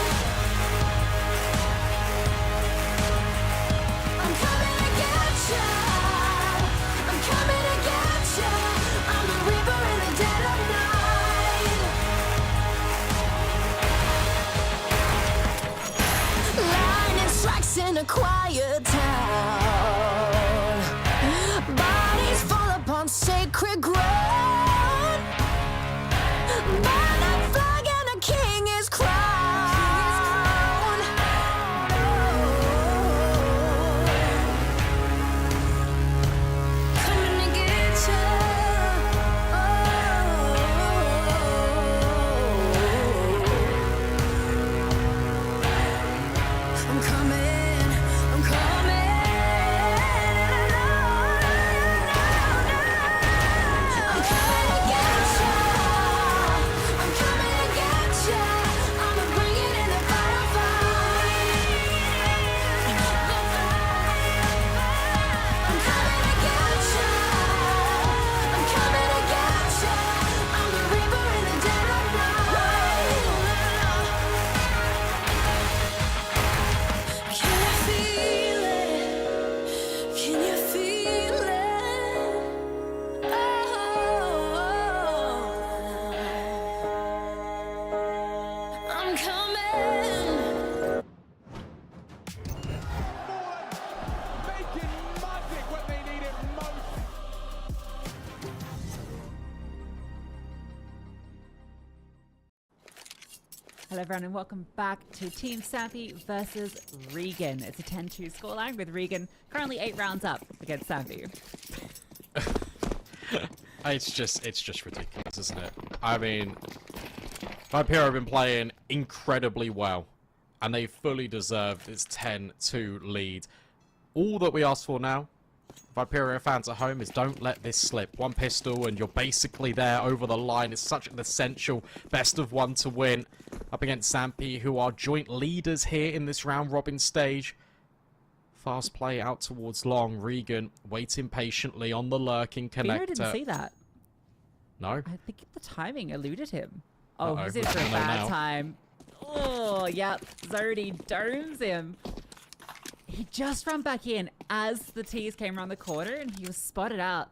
I'm coming to get ya. I'm coming to get ya. I'm the reaper in the dead of night. Lightning strikes in a quiet town. Bodies fall upon sacred ground. By that flag and a king is crowned. Coming to get ya. I'm coming, I'm coming. Hello everyone and welcome back to Team Sampi versus Regan. It's a 10-2 scoreline with Regan currently 8 rounds up against Sampi. It's just ridiculous, isn't it? I mean, Viperio have been playing incredibly well, and they fully deserve this 10-2 lead. All that we ask for now, Viperio fans at home, is don't let this slip. One pistol and you're basically there over the line. It's such an essential best of one to win up against Sampi, who are joint leaders here in this round robin stage. Fast play out towards long. Regan waiting patiently on the lurking connector. Viperio didn't see that. No? I think the timing eluded him. Oh, Uh-oh, he's in for a bad time. Oh, yep. Zodi domes him. He just ran back in as the T's came around the corner and he was spotted out.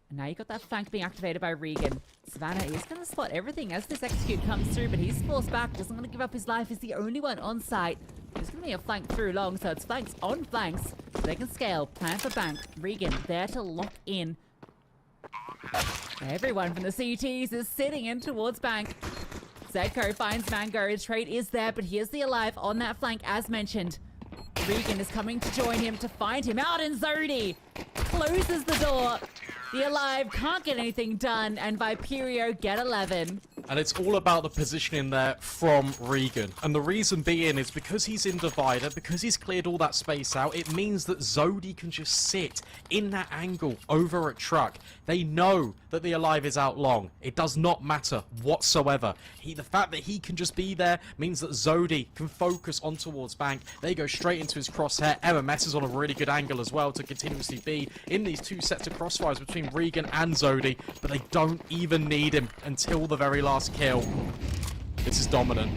And now you got that flank being activated by Regan. Savannah is going to spot everything as this execute comes through, but he's forced back, doesn't want to give up his life. He's the only one on site. There's going to be a flank through long, so it's flanks on flanks. So they can scale, plan for bank. Regan there to lock in. Everyone from the CTs is sitting in towards bank. Zedko finds Mango. His trade is there, but here's the Alive on that flank as mentioned. Regan is coming to join him to find him out, and Zodi closes the door. The Alive can't get anything done, and Viperio get 11. And it's all about the positioning there from Regan. And the reason being is because he's in divider, because he's cleared all that space out, it means that Zodi can just sit in that angle over at truck. They know that the Alive is out long. It does not matter whatsoever. The fact that he can just be there means that Zodi can focus on towards bank. They go straight into his crosshair. MMS is on a really good angle as well to continuously be in these two sets of crossfires between Regan and Zodi, but they don't even need him until the very last kill. This is dominant.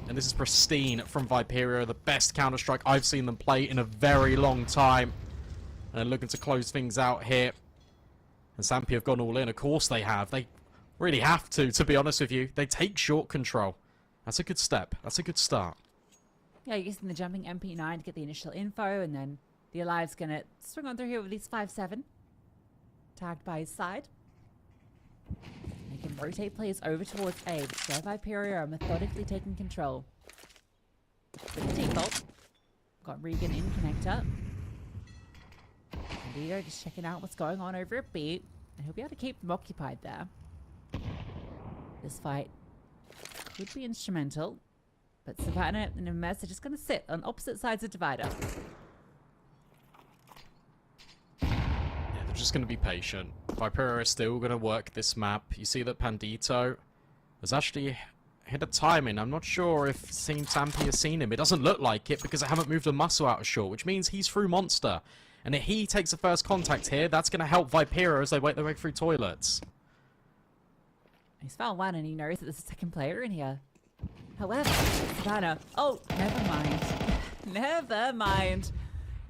And this is pristine from Viperio, the best Counter-Strike I've seen them play in a very long time. And they're looking to close things out here. And Sampi have gone all in. Of course they have. They really have to be honest with you. They take short control. That's a good step. That's a good start. Yeah, using the jumping MP9 to get the initial info, and then the Alive's going to swing on through here with these 5-7. Tagged by his side. They can rotate players over towards A, but Square Viperio are methodically taking control. With the default, got Regan in connector. And Vito just checking out what's going on over at B, and he'll be able to keep them occupied there. This fight could be instrumental, but Savannah and Mess are just going to sit on opposite sides of divider. They're just going to be patient. Viperio is still going to work this map. You see that Pandito has actually hit a timing. I'm not sure if Team Sampi has seen him. It doesn't look like it because they haven't moved a muscle out of short, which means he's through Monster. And if he takes the first contact here, that's going to help Viperio as they wait their way through toilets. He's found one and he knows that there's a second player in here. However, Savannah... Oh, never mind. Never mind.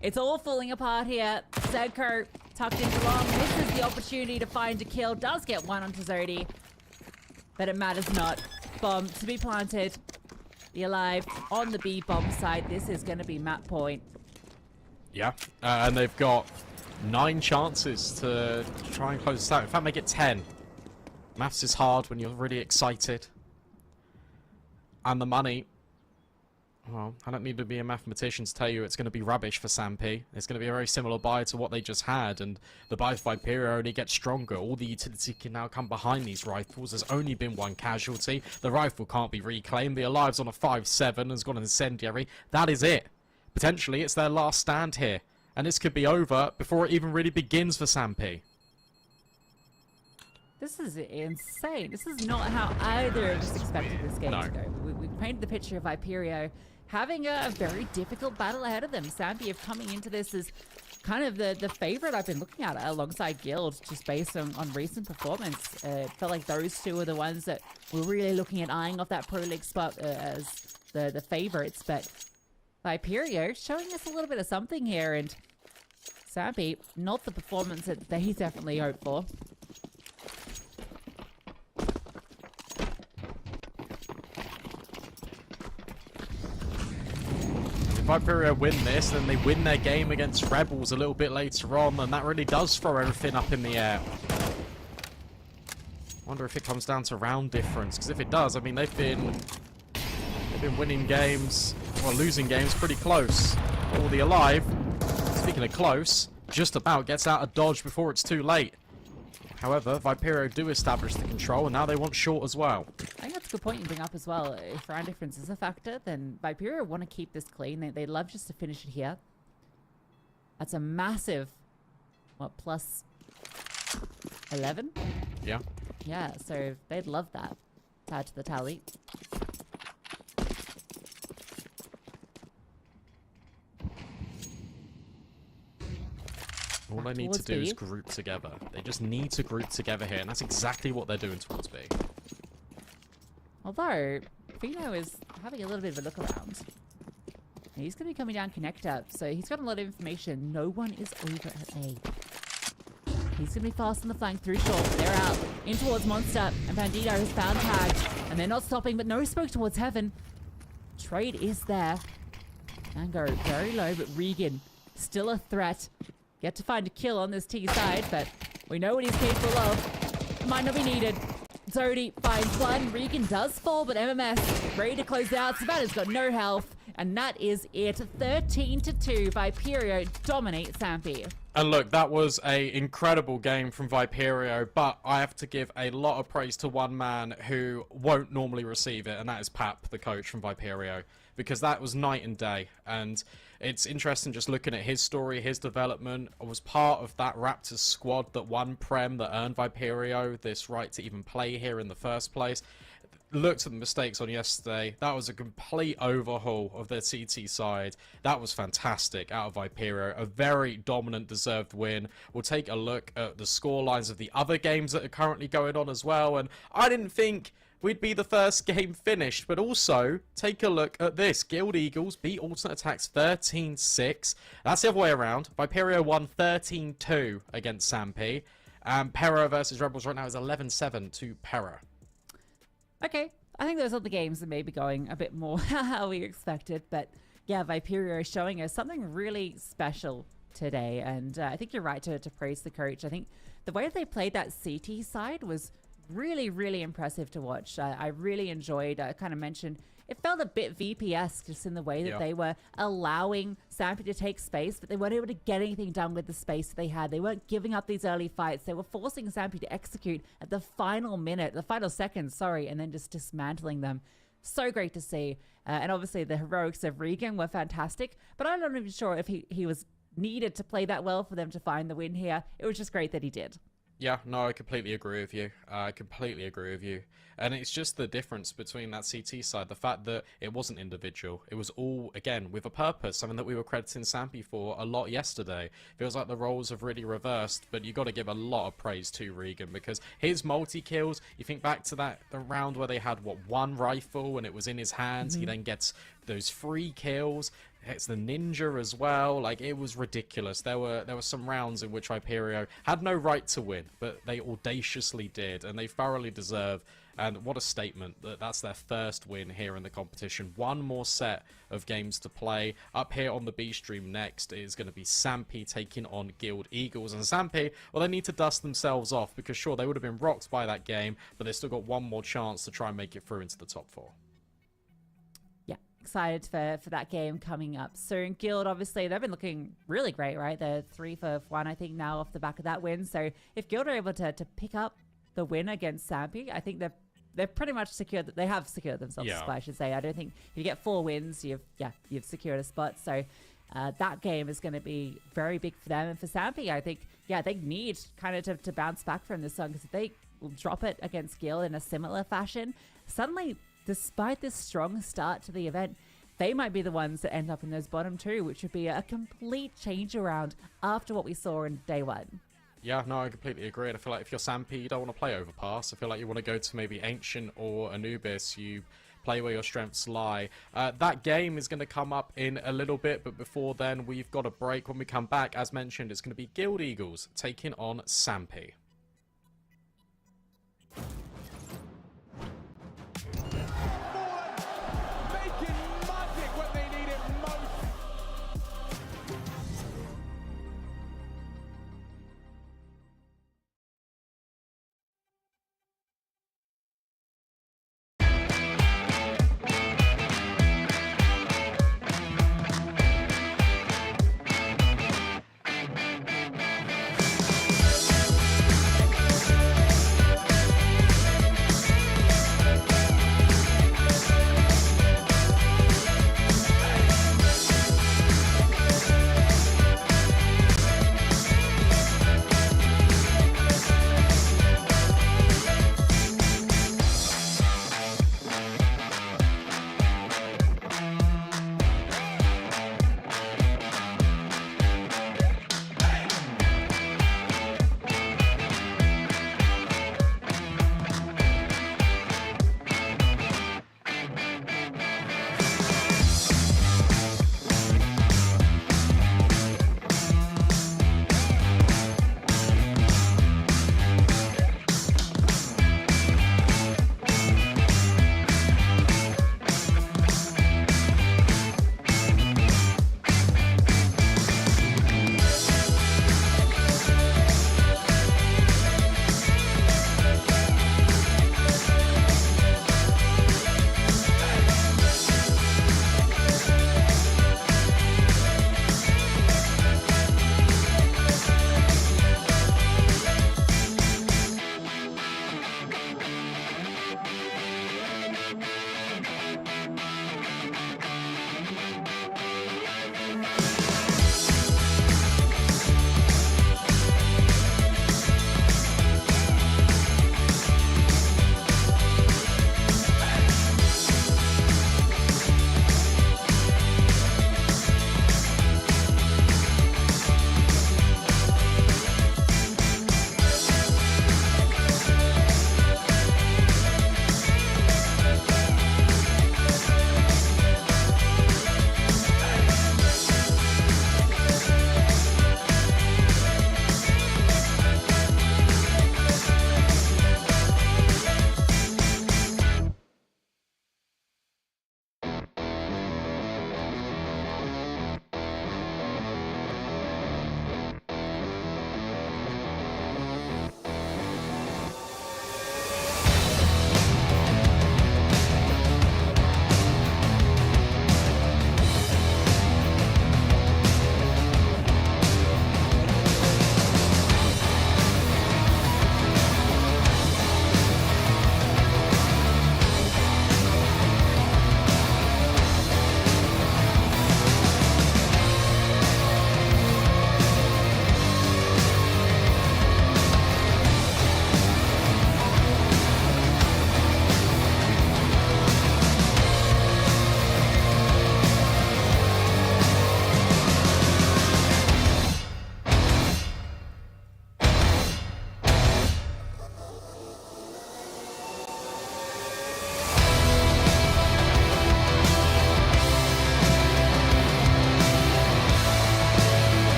It's all falling apart here. Zedko tucked into long. Misses the opportunity to find a kill. Does get one onto Zodi. But it matters not. Bomb to be planted. The Alive on the B bomb side. This is going to be map point. Yeah, and they've got 9 chances to try and close this out. In fact, make it 10. Maths is hard when you're really excited. And the money... Well, I don't need to be a mathematician to tell you it's going to be rubbish for Sampi. It's going to be a very similar buy to what they just had, and the buys by Viperio only get stronger. All the utility can now come behind these rifles. There's only been one casualty. The rifle can't be reclaimed. The Alive's on a 5-7 has gone incendiary. That is it. Potentially, it's their last stand here, and this could be over before it even really begins for Sampi. This is insane. This is not how either of us expected this game to go. We painted the picture of Viperio having a very difficult battle ahead of them. Sampi of coming into this as kind of the favorite I've been looking at alongside Guild, just based on recent performance. It felt like those two are the ones that were really looking at eyeing off that Pro League spot as the favorites. But Viperio showing us a little bit of something here, and Sampi, not the performance that they definitely hoped for. If Viperio win this, then they win their game against Rebels a little bit later on, and that really does throw everything up in the air. Wonder if it comes down to round difference, because if it does, I mean, they've been winning games, or losing games pretty close. All the Alive, speaking of close, just about gets out of dodge before it's too late. However, Viperio do establish the control, and now they want short as well. I think that's a good point you bring up as well. If round difference is a factor, then Viperio want to keep this clean. They'd love just to finish it here. That's a massive, what, plus 11? Yeah. Yeah, so they'd love that. To add to the tally. All Back they need to towards do is B. group together. They just need to group together here, and that's exactly what they're doing towards B. Although, Fino is having a little bit of a look around. He's going to be coming down connector, so he's got a lot of information. No one is over at A. He's going to be fast on the flank through short. They're out in towards Monster, and Bandito has found tag, and they're not stopping, but no smoke towards Heaven. Trade is there. Mango very low, but Regan still a threat. Yet to find a kill on this T side, but we know what he's capable of. Might not be needed. Zodi finds one. Regan does fall, but MMS ready to close out. Savannah's got no health, and that is it. 13-2. Viperio dominate Sampi. And look, that was an incredible game from Viperio, but I have to give a lot of praise to one man who won't normally receive it, and that is Pap, the coach from Viperio, because that was night and day. And it's interesting just looking at his story, his development. I was part of that Raptors squad that won Prem, that earned Viperio this right to even play here in the first place. Looked at the mistakes on yesterday. That was a complete overhaul of their CT side. That was fantastic out of Viperio. A very dominant, deserved win. We'll take a look at the score lines of the other games that are currently going on as well. And I didn't think we'd be the first game finished, but also take a look at this. Guild Eagles beat Alternate Attacks 13-6. That's the other way around. Viperio won 13-2 against Sampi. And Pera versus Rebels right now is 11-7 to Pera. Okay, I think those other games are maybe going a bit more how we expected, but yeah, Viperio is showing us something really special today, and I think you're right to praise the coach. I think the way they played that CT side was really, really impressive to watch. I really enjoyed, I kind of mentioned, it felt a bit VP-esque just in the way that they were allowing Sampi to take space, but they weren't able to get anything done with the space that they had. They weren't giving up these early fights. They were forcing Sampi to execute at the final minute, the final seconds, sorry, and then just dismantling them. So great to see. And obviously the heroics of Regan were fantastic, but I'm not even sure if he was needed to play that well for them to find the win here. It was just great that he did. Yeah, no, I completely agree with you. I completely agree with you. And it's just the difference between that CT side, the fact that it wasn't individual. It was all, again, with a purpose, something that we were crediting Sampi for a lot yesterday. Feels like the roles have really reversed, but you got to give a lot of praise to Regan, because his multi-kills, you think back to that the round where they had, what, one rifle and it was in his hands. He then gets those 3 kills. It's the ninja as well. Like, it was ridiculous. There were some rounds in which Viperio had no right to win, but they audaciously did, and they thoroughly deserve. And what a statement that that's their first win here in the competition. One more set of games to play. Up here on the B stream next is going to be Sampi taking on Guild Eagles. And Sampi, well, they need to dust themselves off, because sure, they would have been rocked by that game, but they've still got one more chance to try and make it through into the top 4. Excited for that game coming up soon. Guild, obviously, they've been looking really great, right? They're 3 for 1, I think, now off the back of that win. So if Guild are able to pick up the win against Sampi, I think they've pretty much secured that. They have secured themselves a spot, I should say. I don't think if you get 4 wins, you've secured a spot. So that game is going to be very big for them. And for Sampi, I think, they need kind of to bounce back from this one, because if they drop it against Guild in a similar fashion, suddenly, despite this strong start to the event, they might be the ones that end up in those bottom 2, which would be a complete change around after what we saw in day 1. Yeah, no, I completely agree. And I feel like if you're Sampi, you don't want to play Overpass. I feel like you want to go to maybe Ancient or Anubis. You play where your strengths lie. That game is going to come up in a little bit, but before then, we've got a break. When we come back, as mentioned, it's going to be Guild Eagles taking on Sampi.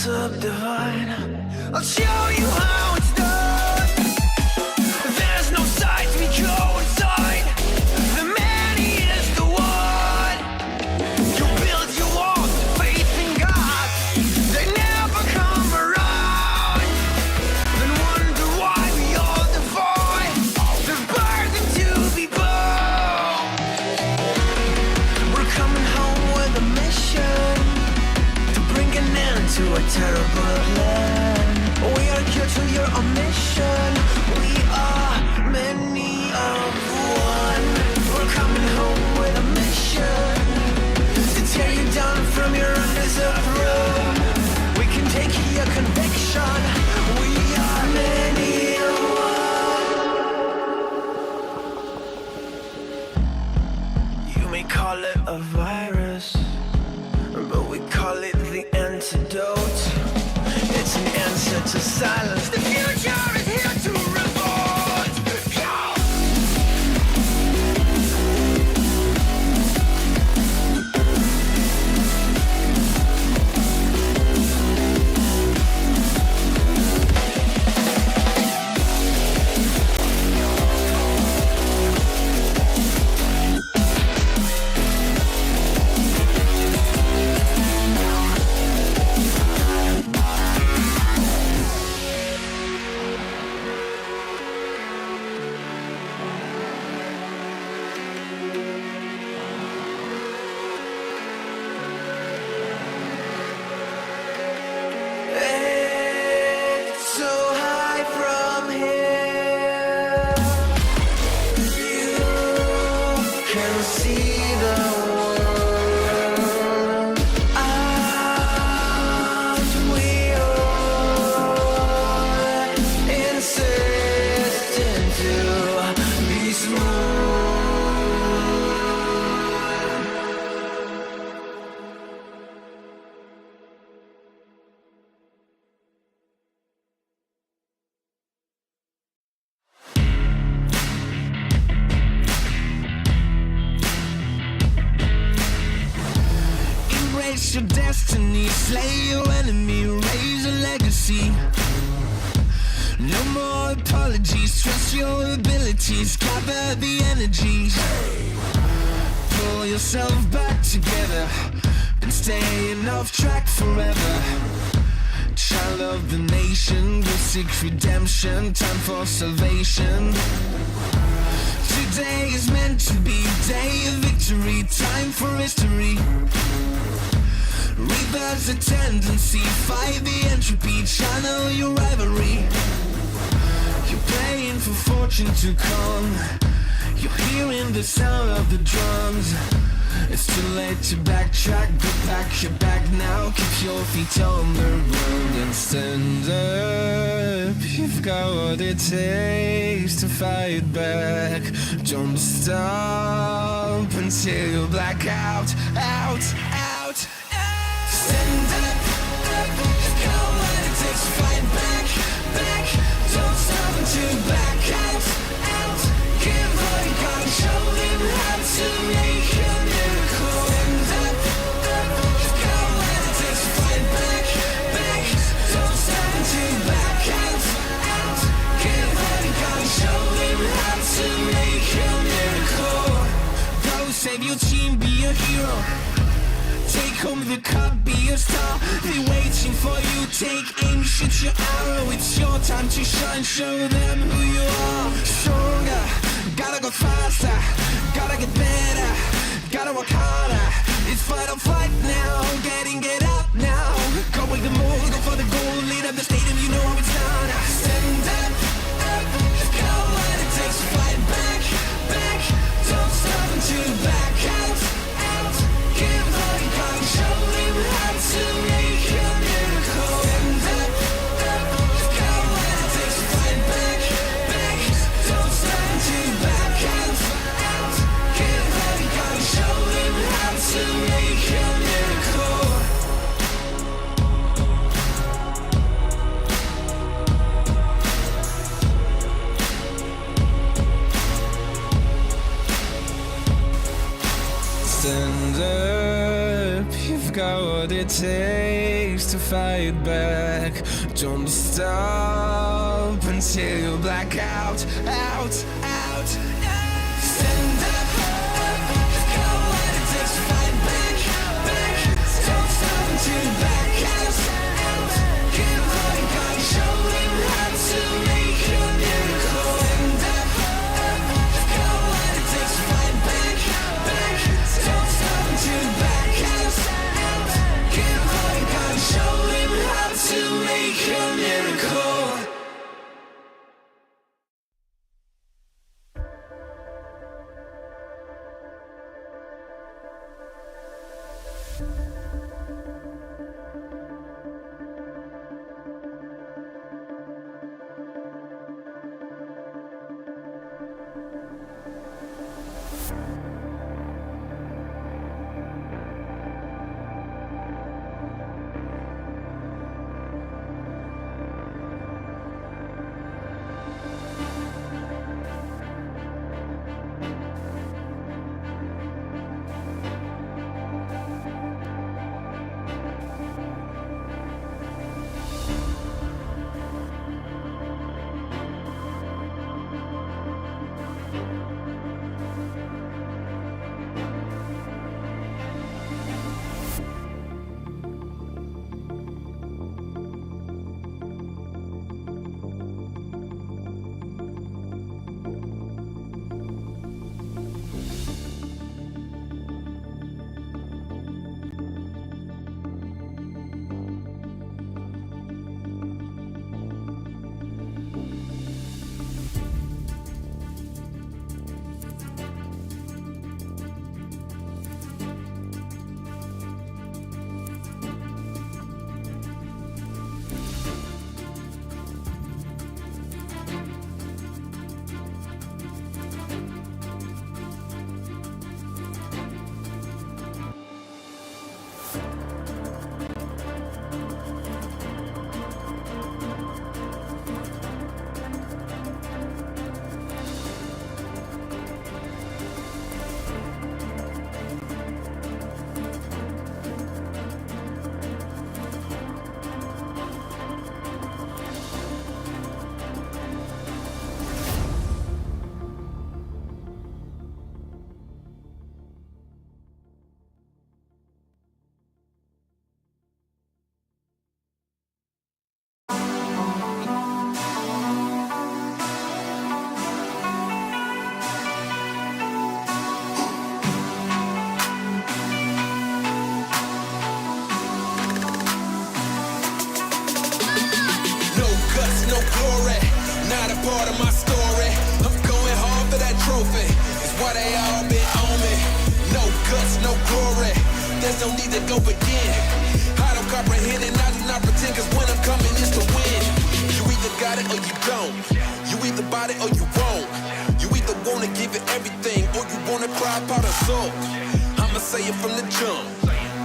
Subdivide. I'll show you how it's done. There's no sight, we go inside. The man, he is the one. You build your walls, faith in God. They never come around. Then wonder why we all divide. The burden to be borne. We're coming home with a mission to bring an end to a terrible land. We are here to your mission. We are many of one. We're coming home with a mission to tear you down from your undeserved room. We can take your conviction. We are many of one. You may call it a virus, but we call it the antidote. It's an answer to silence. The future is here to revolt. Go! It's so high from here. You can see the world. Aren't we all insistent to be smooth? Embrace your destiny, slay your enemy, raise a legacy. No more apologies, trust your abilities, gather the energies. Pull yourself back together and staying off track forever. Child of the nation, go seek redemption, time for salvation. Today is meant to be day of victory, time for history. Reverse the tendency, fight the entropy, channel your rivalry. You're praying for fortune to come. You're hearing the sound of the drums. It's too late to backtrack, go back, you're back now. Keep your feet on the ground and stand up. You've got what it takes to fight back. Don't stop until you black out, out, out. Stand up, up, you've got what it takes to fight back, back. Don't stop until you black out, out. Give all you got, show them how to make a miracle. Stand up, up, you've got what it takes to fight back, back. Don't stop until you black out, out. Give all you got, show them how to make a miracle. Go save your team, be a hero. Take home the cup, be a star. They're waiting for you, take aim, shoot your arrow. It's your time to shine, show them who you are. Stronger, gotta go faster, gotta get better, gotta work harder. It's fight or flight now, get up now. Go with the mold, go for the goal, lead up the stadium, you know how it's done. Stand up, up, you've got what it Stand up, you've got what it takes to fight back. Don't stop until you black out, out. Stand up, you've got what it takes to fight back. Don't stop until you black out. Get what you got, show him how to make a miracle. Stand up, you've got what it takes to fight back. Don't stop until you black out. Get what you got, show him how to make a miracle. Not a part of my story. I'm going hard for that trophy. It's why they all been on me. No guts, no glory. There's no need to go begin. I don't comprehend and I do not pretend, cause when I'm coming is to win. You either got it or you don't. You either bought it or you won't. You either wanna give it everything or you wanna cry about a soul. I'ma say it from the jump.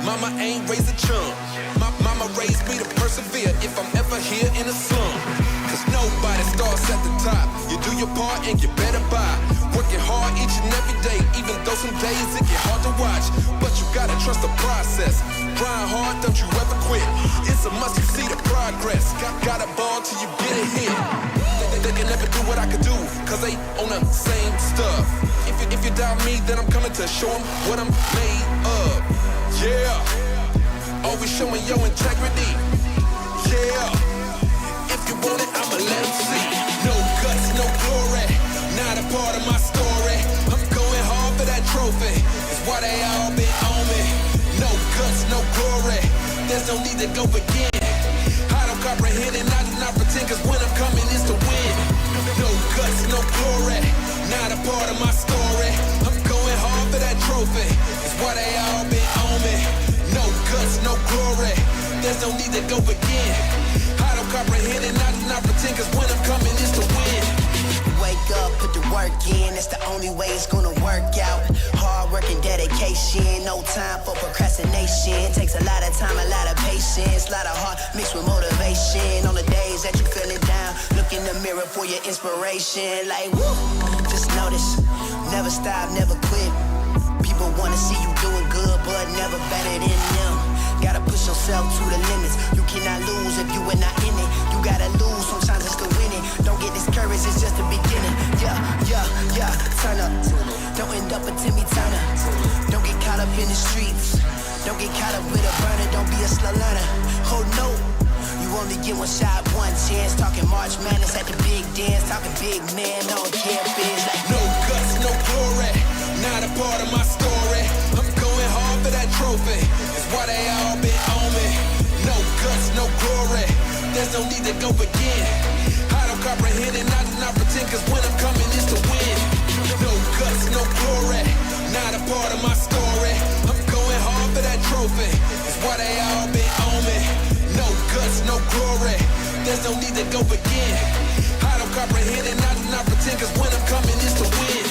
Mama ain't raised a chump. My mama raised me to persevere if I'm ever here in a slum. Cause nobody starts at the top. You do your part and you better buy. Working hard each and every day, even though some days it get hard to watch. But you gotta trust the process. Grind hard, don't you ever quit. It's a must, you see the progress. Got a ball till you get it hit. They can never do what I could do, cause they on the same stuff. If you doubt me, then I'm coming to show them what I'm made of. Yeah, always showing your integrity. Yeah. If you want it, I'ma let them see. No guts, no glory. Not a part of my story. I'm going hard for that trophy. It's why they all been on me. No guts, no glory. There's no need to go begin. I don't comprehend and I do not pretend, cause when I'm coming is to win. No guts, no glory. Not a part of my story. I'm going hard for that trophy. It's why they all been on me. No guts, no glory. There's no need to go begin. I don't comprehend and I do not pretend, cause when I'm coming is to win. Wake up, put the work in, that's the only way it's gonna work out. Hard work and dedication, no time for procrastination. Takes a lot of time, a lot of patience, a lot of heart mixed with motivation. On the days that you're feeling down, look in the mirror for your inspiration. Like, woo, just notice, never stop, never quit. People wanna see you doing good, but never better than them. Gotta push yourself to the limits. You cannot lose if you are not in it. You gotta lose sometimes just to win it. Don't get discouraged, it's just the beginning. Yeah, turn up. Don't end up a Timmy Turner. Don't get caught up in the streets. Don't get caught up with a burner. Don't be a slow learner. Oh no, you only get one shot, one chance. Talking March Madness at the big dance. Talking big man on campus. Like No guts, no glory, not a part of my story. I'm going hard for that trophy, it's why they all been on me. No guts, no glory, there's no need to go again. I don't comprehend and I do not pretend, cause when I'm coming it's to win. No guts, no glory, not a part of my story. I'm going hard for that trophy, it's why they all been on me. No guts, no glory, there's no need to go again. I don't comprehend and I do not pretend, cause when I'm coming it's to win.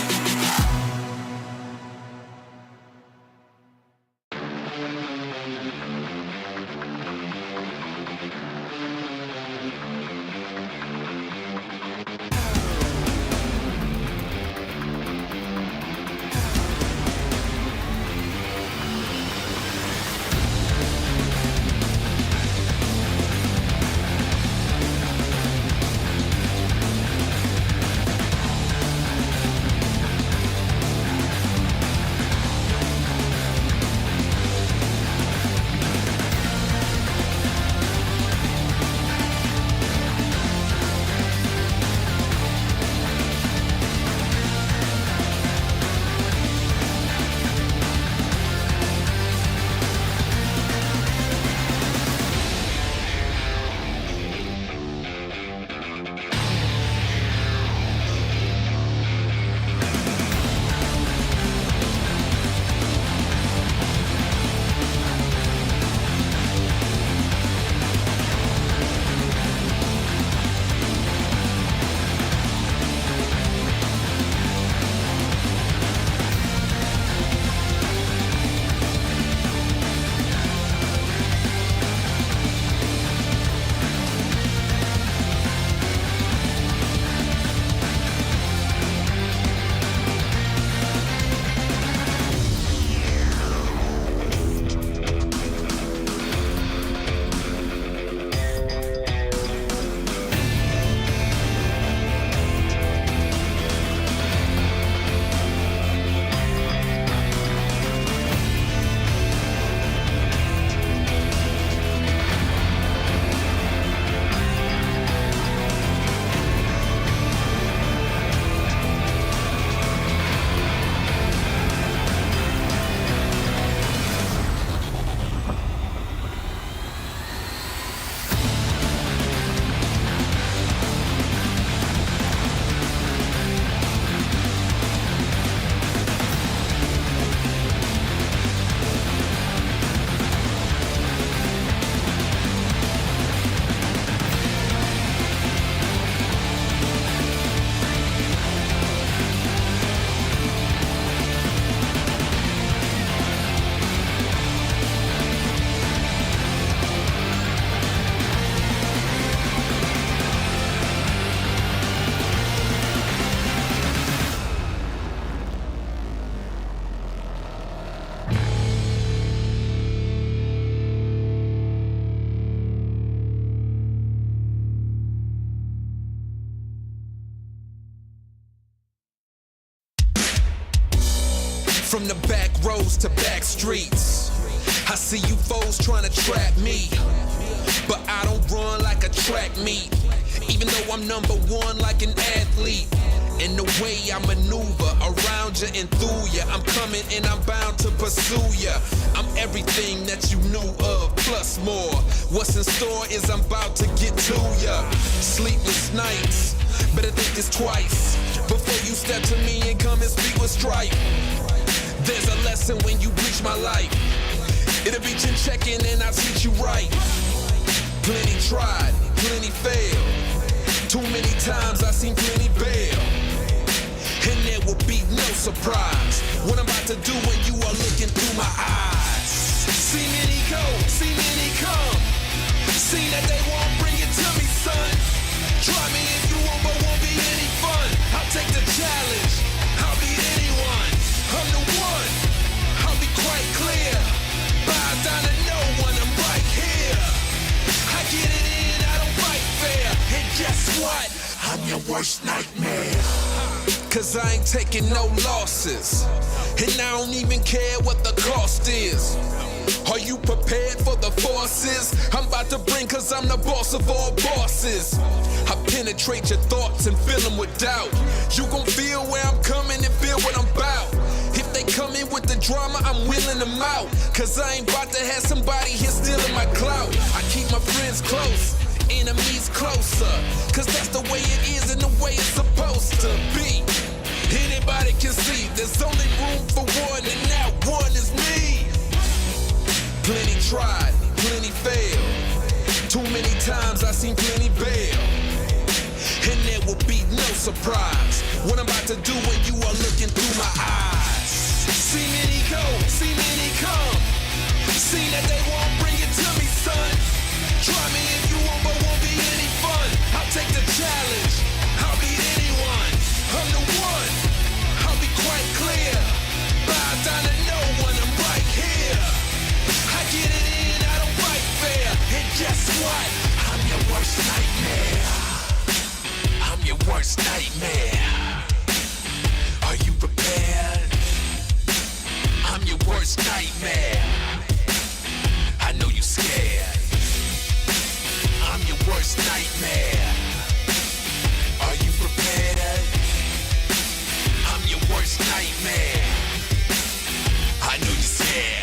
From the back roads to back streets, I see you foes trying to trap me, but I don't run like a track meet, even though I'm number one like an athlete. And the way I maneuver around you and through you, I'm coming and I'm bound to pursue you. I'm everything that you knew of, plus more. What's in store is I'm about to get to ya. Sleepless nights, better think this twice before you step to me and come and speak with strife. There's a lesson when you reach my life. It'll be chin-checking and I'll teach you right. Plenty tried, plenty failed. Too many times I've seen plenty bail. And there will be no surprise what I'm about to do when you are looking through my eyes. See many go, see many come. See that they won't bring it to me, son. Try me if you want, but won't be any fun. I'll take the challenge, I'll beat anyone. I'm the one, worst nightmare. Cause I ain't taking no losses, and I don't even care what the cost is. Are you prepared for the forces I'm about to bring? Cause I'm the boss of all bosses. I penetrate your thoughts and fill them with doubt. You gon' feel where I'm coming and feel what I'm about. If they come in with the drama, I'm wheeling them out. Cause I ain't about to have somebody here stealing my clout. I keep my friends close, enemies closer. Cause that's the way it is and the way it's supposed to be. Anybody can see there's only room for one, and that one is me. Plenty tried, plenty failed. Too many times I seen plenty bail. And there will be no surprise what I'm about to do when you are looking through my eyes. See many go, see many come. See that they won't bring it to me, son. Try me if you want, but won't be any fun. I'll take the challenge, I'll beat anyone. I'm the one, I'll be quite clear. Bow down to no one, I'm right here. I get it in, I don't fight fair. And guess what? I'm your worst nightmare. I'm your worst nightmare. Are you prepared? I'm your worst nightmare. I know you scared. I'm your worst nightmare. Are you prepared? I'm your worst nightmare. I know you're scared.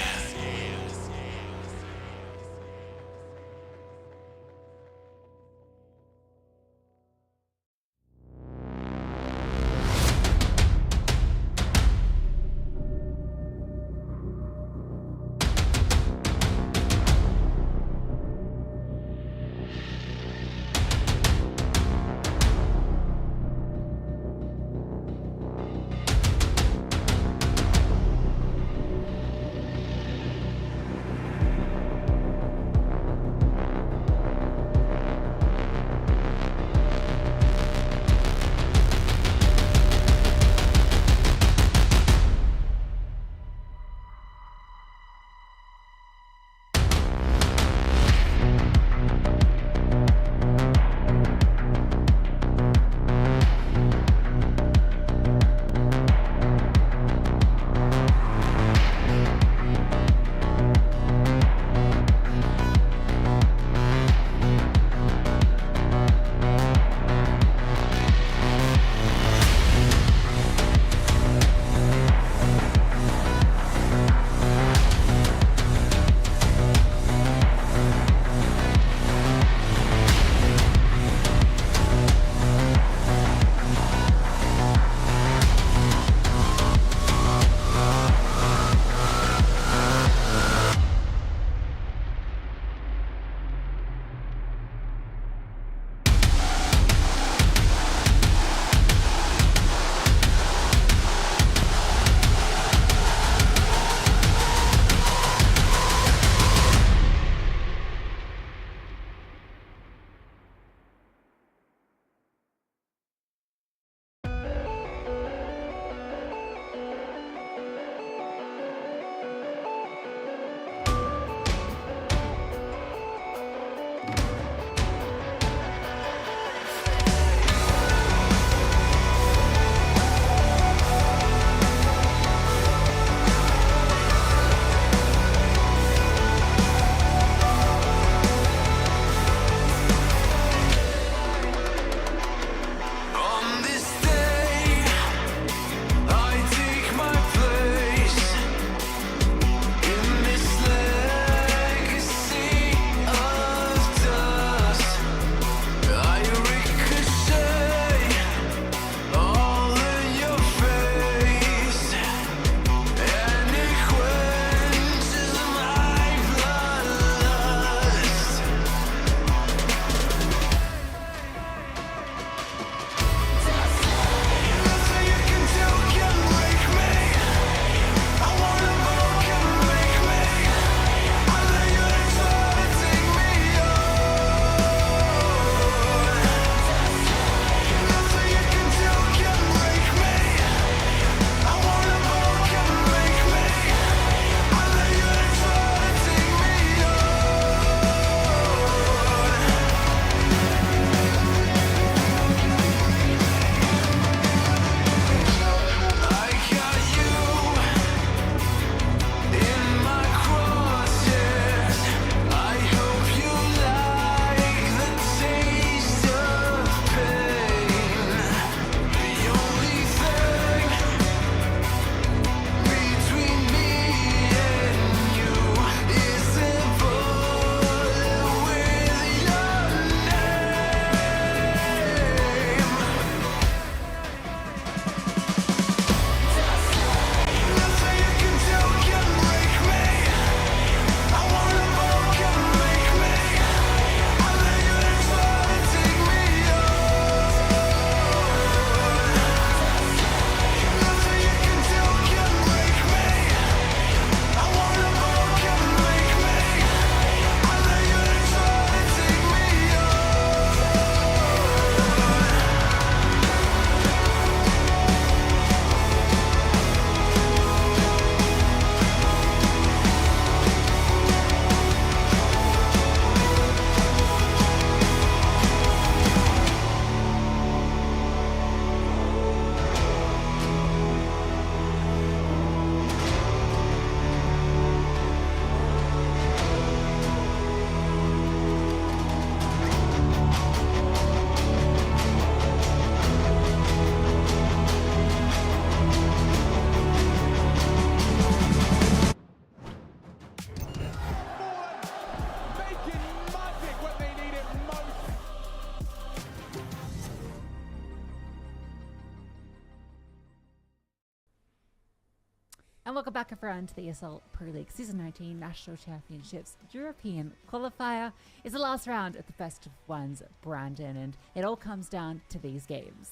And welcome back everyone to the ESL Pro League Season 19 National Championships European Qualifier. It's the last round of the Best of Ones, Brandon, and it all comes down to these games.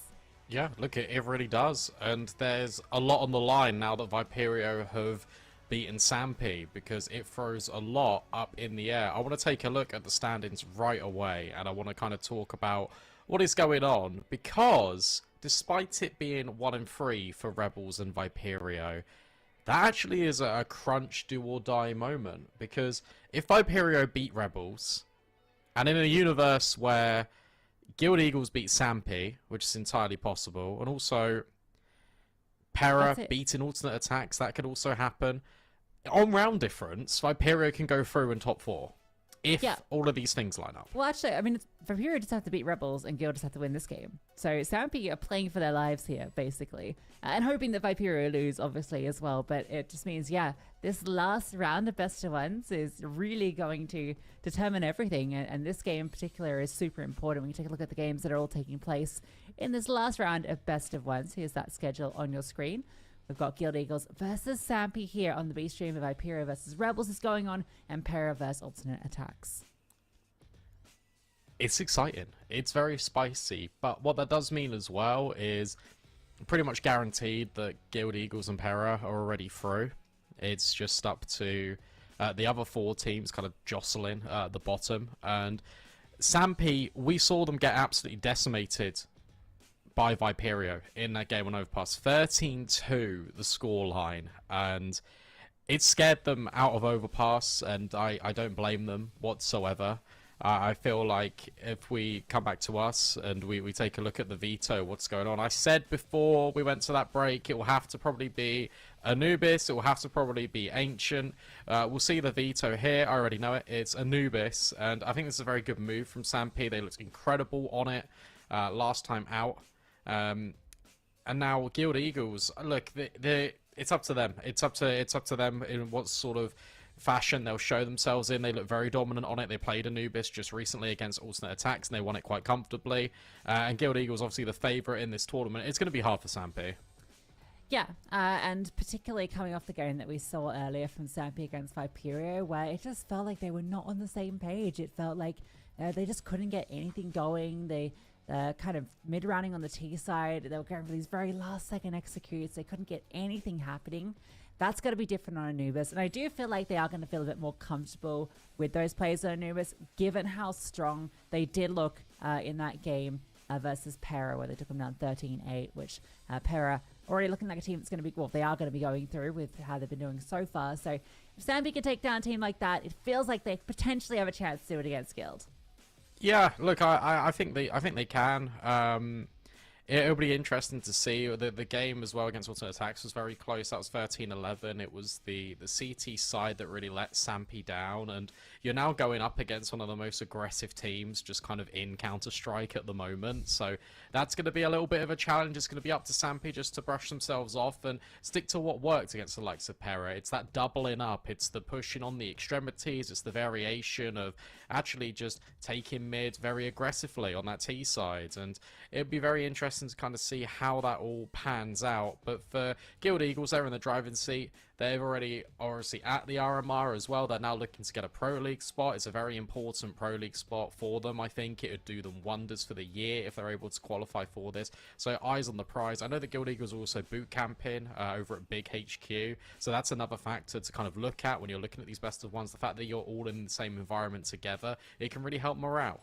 Yeah, look, it really does. And there's a lot on the line now that Viperio have beaten Sampi, because it throws a lot up in the air. I want to take a look at the standings right away, and I want to kind of talk about what is going on, because despite it being 1-3 for Rebels and Viperio, that actually is a crunch do or die moment, because if Viperio beat Rebels, and in a universe where Guild Eagles beat Sampi, which is entirely possible, and also Para beating alternate attacks, that could also happen. On round difference, Viperio can go through in top 4 if all of these things line up. Well, actually, I mean, Viperio just have to beat Rebels and Guild just have to win this game. So Sampi are playing for their lives here, basically. And hoping that Viperio lose, obviously, as well. But it just means, yeah, this last round of Best of Ones is really going to determine everything. And this game in particular is super important. When you take a look at the games that are all taking place in this last round of Best of Ones, here's that schedule on your screen. We've got Guild Eagles versus Sampi here on the B stream, of Viperio versus Rebels is going on, and Para versus alternate attacks. It's exciting. It's very spicy. But what that does mean as well is pretty much guaranteed that Guild Eagles and Para are already through. It's just up to the other 4 teams kind of jostling the bottom. And Sampi, we saw them get absolutely decimated by Viperio in that game on Overpass. 13-2 the scoreline, and it scared them out of Overpass, and I don't blame them whatsoever. I feel like if we come back to us and we take a look at the veto, what's going on. I said before we went to that break, it will have to probably be Anubis, it will have to probably be Ancient. We'll see the veto here, I already know it, it's Anubis, and I think this is a very good move from Sampi. They looked incredible on it last time out. And now Guild Eagles, look, it's up to them. It's up to them in what sort of fashion they'll show themselves in. They look very dominant on it. They played Anubis just recently against alternate attacks, and they won it quite comfortably. And Guild Eagles, obviously the favourite in this tournament. It's going to be hard for Sampi. Yeah, and particularly coming off the game that we saw earlier from Sampi against Viperio, where it just felt like they were not on the same page. It felt like they just couldn't get anything going. They kind of mid-rounding on the T side. They were going for these very last-second executes. They couldn't get anything happening. That's going to be different on Anubis. And I do feel like they are going to feel a bit more comfortable with those players on Anubis, given how strong they did look in that game versus Para, where they took them down 13-8, which Para already looking like a team that's going to be, well, they are going to be going through with how they've been doing so far. So if Sampi can take down a team like that, it feels like they potentially have a chance to do it against Guild. Yeah, look, I think they can. It'll be interesting to see. The game as well against alternate attacks was very close. That was 13-11. It was the CT side that really let Sampi down, and you're now going up against one of the most aggressive teams just kind of in Counter-Strike at the moment. So that's going to be a little bit of a challenge. It's going to be up to Sampi just to brush themselves off and stick to what worked against the likes of Para. It's that doubling up. It's the pushing on the extremities. It's the variation of actually just taking mid very aggressively on that T side. And it'd be very interesting to kind of see how that all pans out. But for Guild Eagles, they're in the driving seat. They're already obviously at the RMR as well. They're now looking to get a Pro League spot. It's a very important Pro League spot for them. I think it would do them wonders for the year if they're able to qualify for this. So eyes on the prize. I know that Guild Eagles are also boot camping over at Big HQ. So that's another factor to kind of look at when you're looking at these best of ones. The fact that you're all in the same environment together, it can really help morale.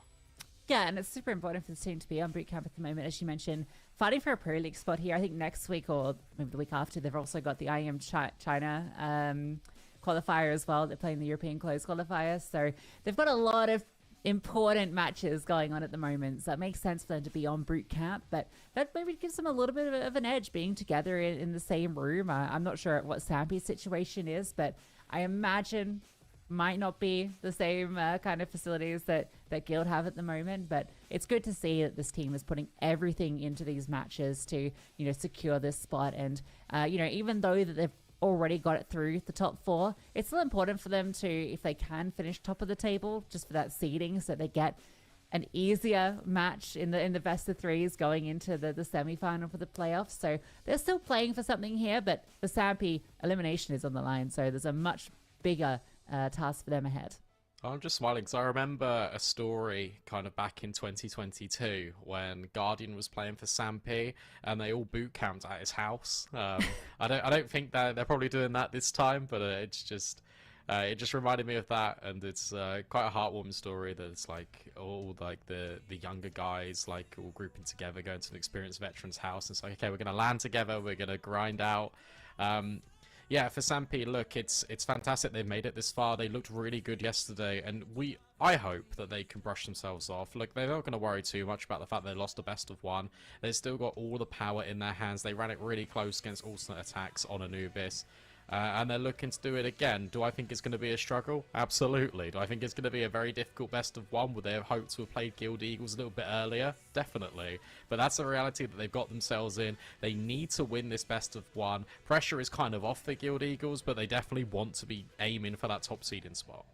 Yeah, and it's super important for this team to be on boot camp at the moment, as you mentioned, fighting for a Pro League spot here. I think next week or maybe the week after, they've also got the IEM China qualifier as well. They're playing the European closed qualifier, so they've got a lot of important matches going on at the moment. So it makes sense for them to be on boot camp, but that maybe gives them a little bit of an edge being together in the same room. I'm not sure what Sampi's situation is, but I imagine might not be the same kind of facilities that Guild have at the moment, but it's good to see that this team is putting everything into these matches to, you know, secure this spot. And, you know, even though that they've already got it through the top 4, it's still important for them to, if they can, finish top of the table just for that seeding, so they get an easier match in the best of threes going into the semi-final for the playoffs. So they're still playing for something here, but the Sampi elimination is on the line. So there's a much bigger task for them ahead. I'm just smiling because I remember a story kind of back in 2022 when Guardian was playing for Sampi and they all boot camped at his house. I don't think that they're probably doing that this time, but it just reminded me of that, and it's quite a heartwarming story that it's like all like the younger guys like all grouping together, going to an experienced veteran's house. And it's like, okay, we're gonna land together, we're gonna grind out. Yeah, for Sampi, look, it's fantastic they've made it this far. They looked really good yesterday, and I hope that they can brush themselves off. Look, they're not going to worry too much about the fact they lost the best of one. They've still got all the power in their hands. They ran it really close against alternate attacks on Anubis. And they're looking to do it again. Do I think it's going to be a struggle? Absolutely. Do I think it's going to be a very difficult best of one? Would they have hoped to have played Guild Eagles a little bit earlier? Definitely. But that's the reality that they've got themselves in. They need to win this best of one. Pressure is kind of off the Guild Eagles, but they definitely want to be aiming for that top seeding spot.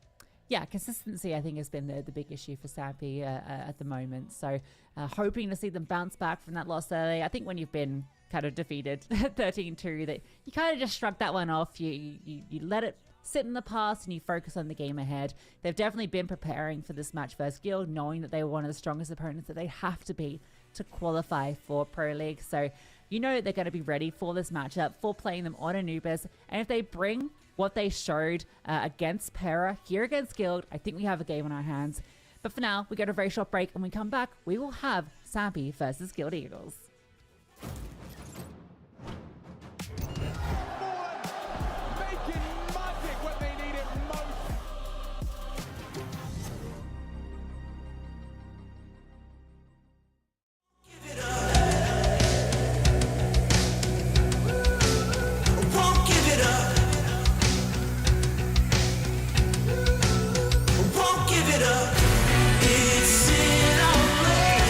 Yeah, consistency, I think, has been the big issue for Sampi at the moment. So hoping to see them bounce back from that loss early. I think when you've been kind of defeated 13-2, that you kind of just shrug that one off. You let it sit in the past and you focus on the game ahead. They've definitely been preparing for this match versus Guild, knowing that they were one of the strongest opponents that they have to be to qualify for Pro League. So you know they're going to be ready for this matchup, for playing them on Anubis. And if they bring what they showed against Para here against Guild, I think we have a game on our hands. But for now, we go to a very short break, and when we come back, we will have Sampi versus Guild Eagles. Making magic when they need it most. Won't give it up. Won't give it up. It's in our blood.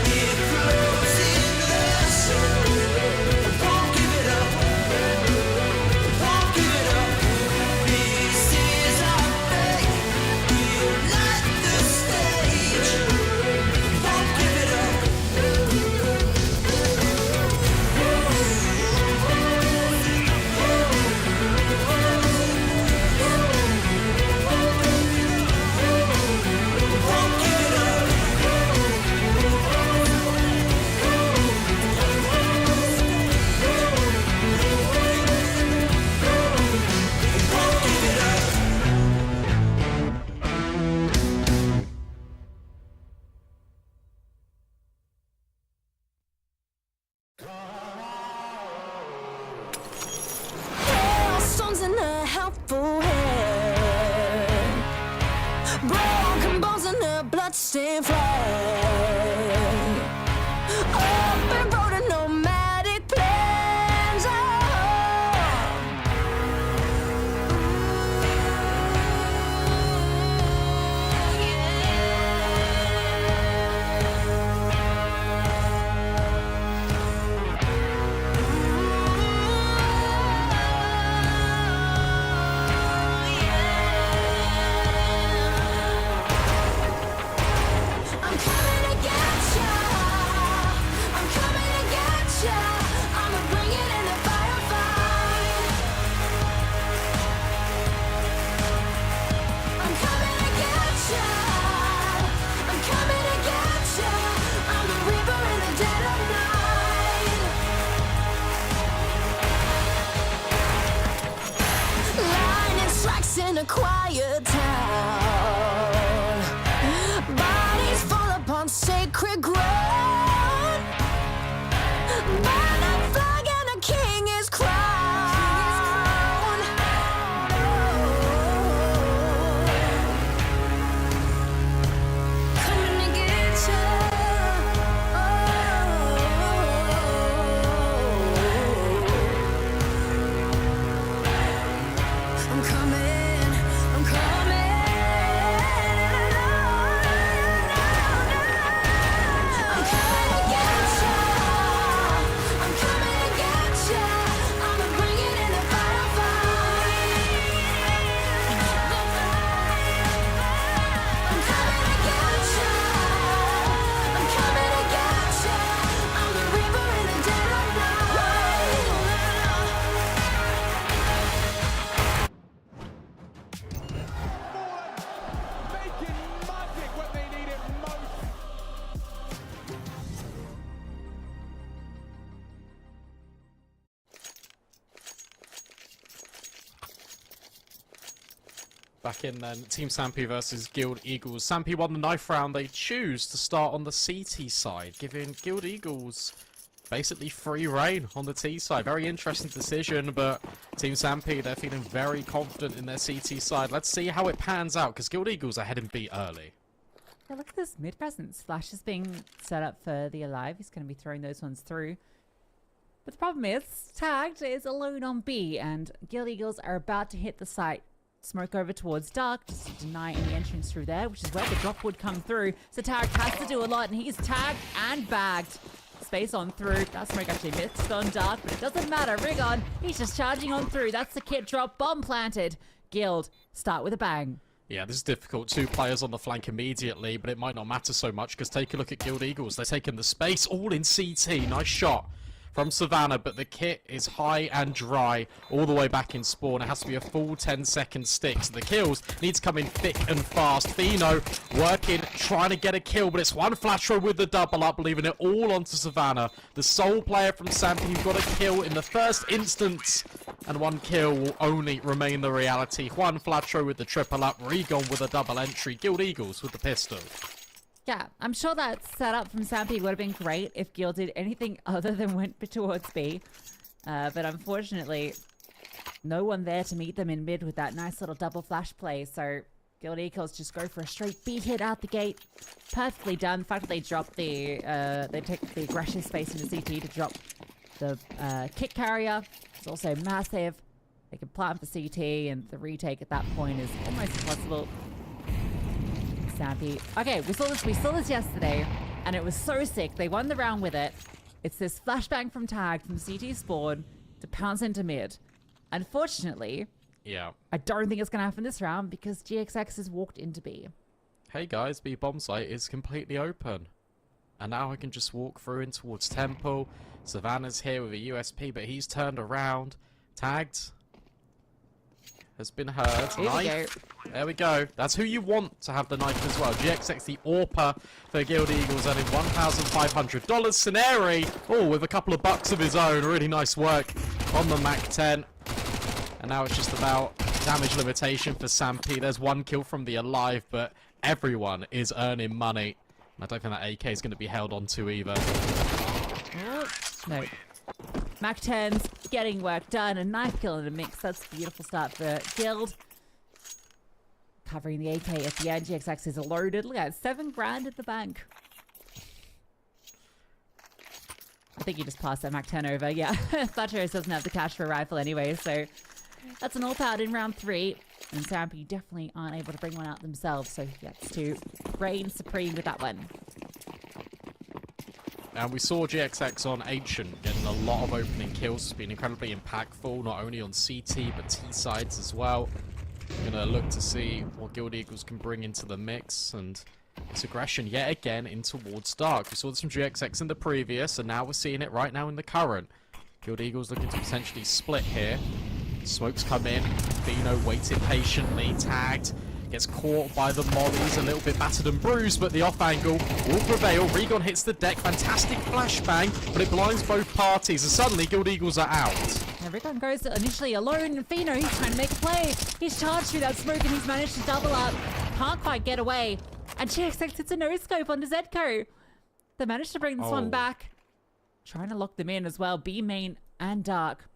It flows in us. Won't give it up. Won't give it up. This is our fate. We'll light the stage. Won't give it up. Won't give it up. Won't give it up. Stones in a helpful hand, broken bones in a bloodstained flag. Open road and nomadic plans. I'm back in then. Team Sampi versus Guild Eagles. Sampi won the knife round. They choose to start on the CT side, giving Guild Eagles basically free reign on the T side. Very interesting decision, but Team Sampi, they're feeling very confident in their CT side. Let's see how it pans out, because Guild Eagles are heading B early. Yeah, look at this mid presence. Flash is being set up for the Alive. He's going to be throwing those ones through. But the problem is, Tagged is alone on B, and Guild Eagles are about to hit the site. Smoke over towards Dark, just to deny any entrance through there, which is where the drop would come through. So Tagged has to do a lot, and he's tagged and bagged. Space on through. That smoke actually missed on Dark, but it doesn't matter. Rig on. He's just charging on through. That's the kit drop. Bomb planted. Guild start with a bang. Yeah, this is difficult. 2 players on the flank immediately, but it might not matter so much, because take a look at Guild Eagles. They're taking the space all in CT. Nice shot from Savannah, but the kit is high and dry all the way back in spawn. It has to be a full 10-second stick, so the kills need to come in thick and fast. Fino working, trying to get a kill, but it's one flash row with the double up, leaving it all onto Savannah. The sole player from Sampi who got a kill in the first instance, and 1 kill will only remain the reality. Juan Flatro with the triple up, Regon with a double entry, Guild Eagles with the pistol. Yeah, I'm sure that setup from Sampi would have been great if Guild did anything other than went towards B. But unfortunately, no one there to meet them in mid with that nice little double flash play. So Guild Eagles just go for a straight B hit out the gate. Perfectly done. The fact that they drop the, they take the aggression space into CT to drop the kick carrier is also massive. They can plant for CT, and the retake at that point is almost impossible. Sampi. Okay, we saw this yesterday, and it was so sick. They won the round with it. It's this flashbang from Tag from CT spawn to pounce into mid. Unfortunately, yeah, I don't think it's going to happen this round because GXX has walked into B. Hey guys, B bomb site is completely open. And now I can just walk through in towards Temple. Savannah's here with a USP, but he's turned around. Tagged. Has been heard. Here we go. There we go. That's who you want to have the knife as well. GXX, the AWPer for Guild Eagles, earning $1,500. Scenari, oh, with a couple of bucks of his own. Really nice work on the Mac 10. And now it's just about damage limitation for Sampi. There's 1 kill from the Alive, but everyone is earning money. I don't think that AK is going to be held on to either. Oh, no. Mac 10's getting work done. A knife kill in a mix. That's a beautiful start for Guild. Covering the AK at the end. GXX is loaded. Look at it, 7 grand at the bank. I think you just passed that Mac 10 over. Yeah, Thatcheros doesn't have the cash for a rifle anyway, so that's an all-out in round 3. And Sampi definitely aren't able to bring one out themselves, so he gets to reign supreme with that one. And we saw GXX on Ancient getting a lot of opening kills. It's been incredibly impactful, not only on CT, but T sides as well. Gonna look to see what Guild Eagles can bring into the mix, and this aggression yet again in towards Dark. We saw this from GXX in the previous, and now we're seeing it right now in the current. Guild Eagles looking to potentially split here. Smokes come in. Fino waiting patiently. Tagged. Gets caught by the mollies, a little bit battered and bruised, but the off angle will prevail. Regon hits the deck. Fantastic flashbang, but it blinds both parties, and suddenly Guild Eagles are out. Now Regon goes initially alone, and Fino, he's trying to make a play. He's charged through that smoke, and he's managed to double up. Can't quite get away. And GXX hits a no-scope onto Zedco. They managed to bring this one back. Trying to lock them in as well. B main and Dark.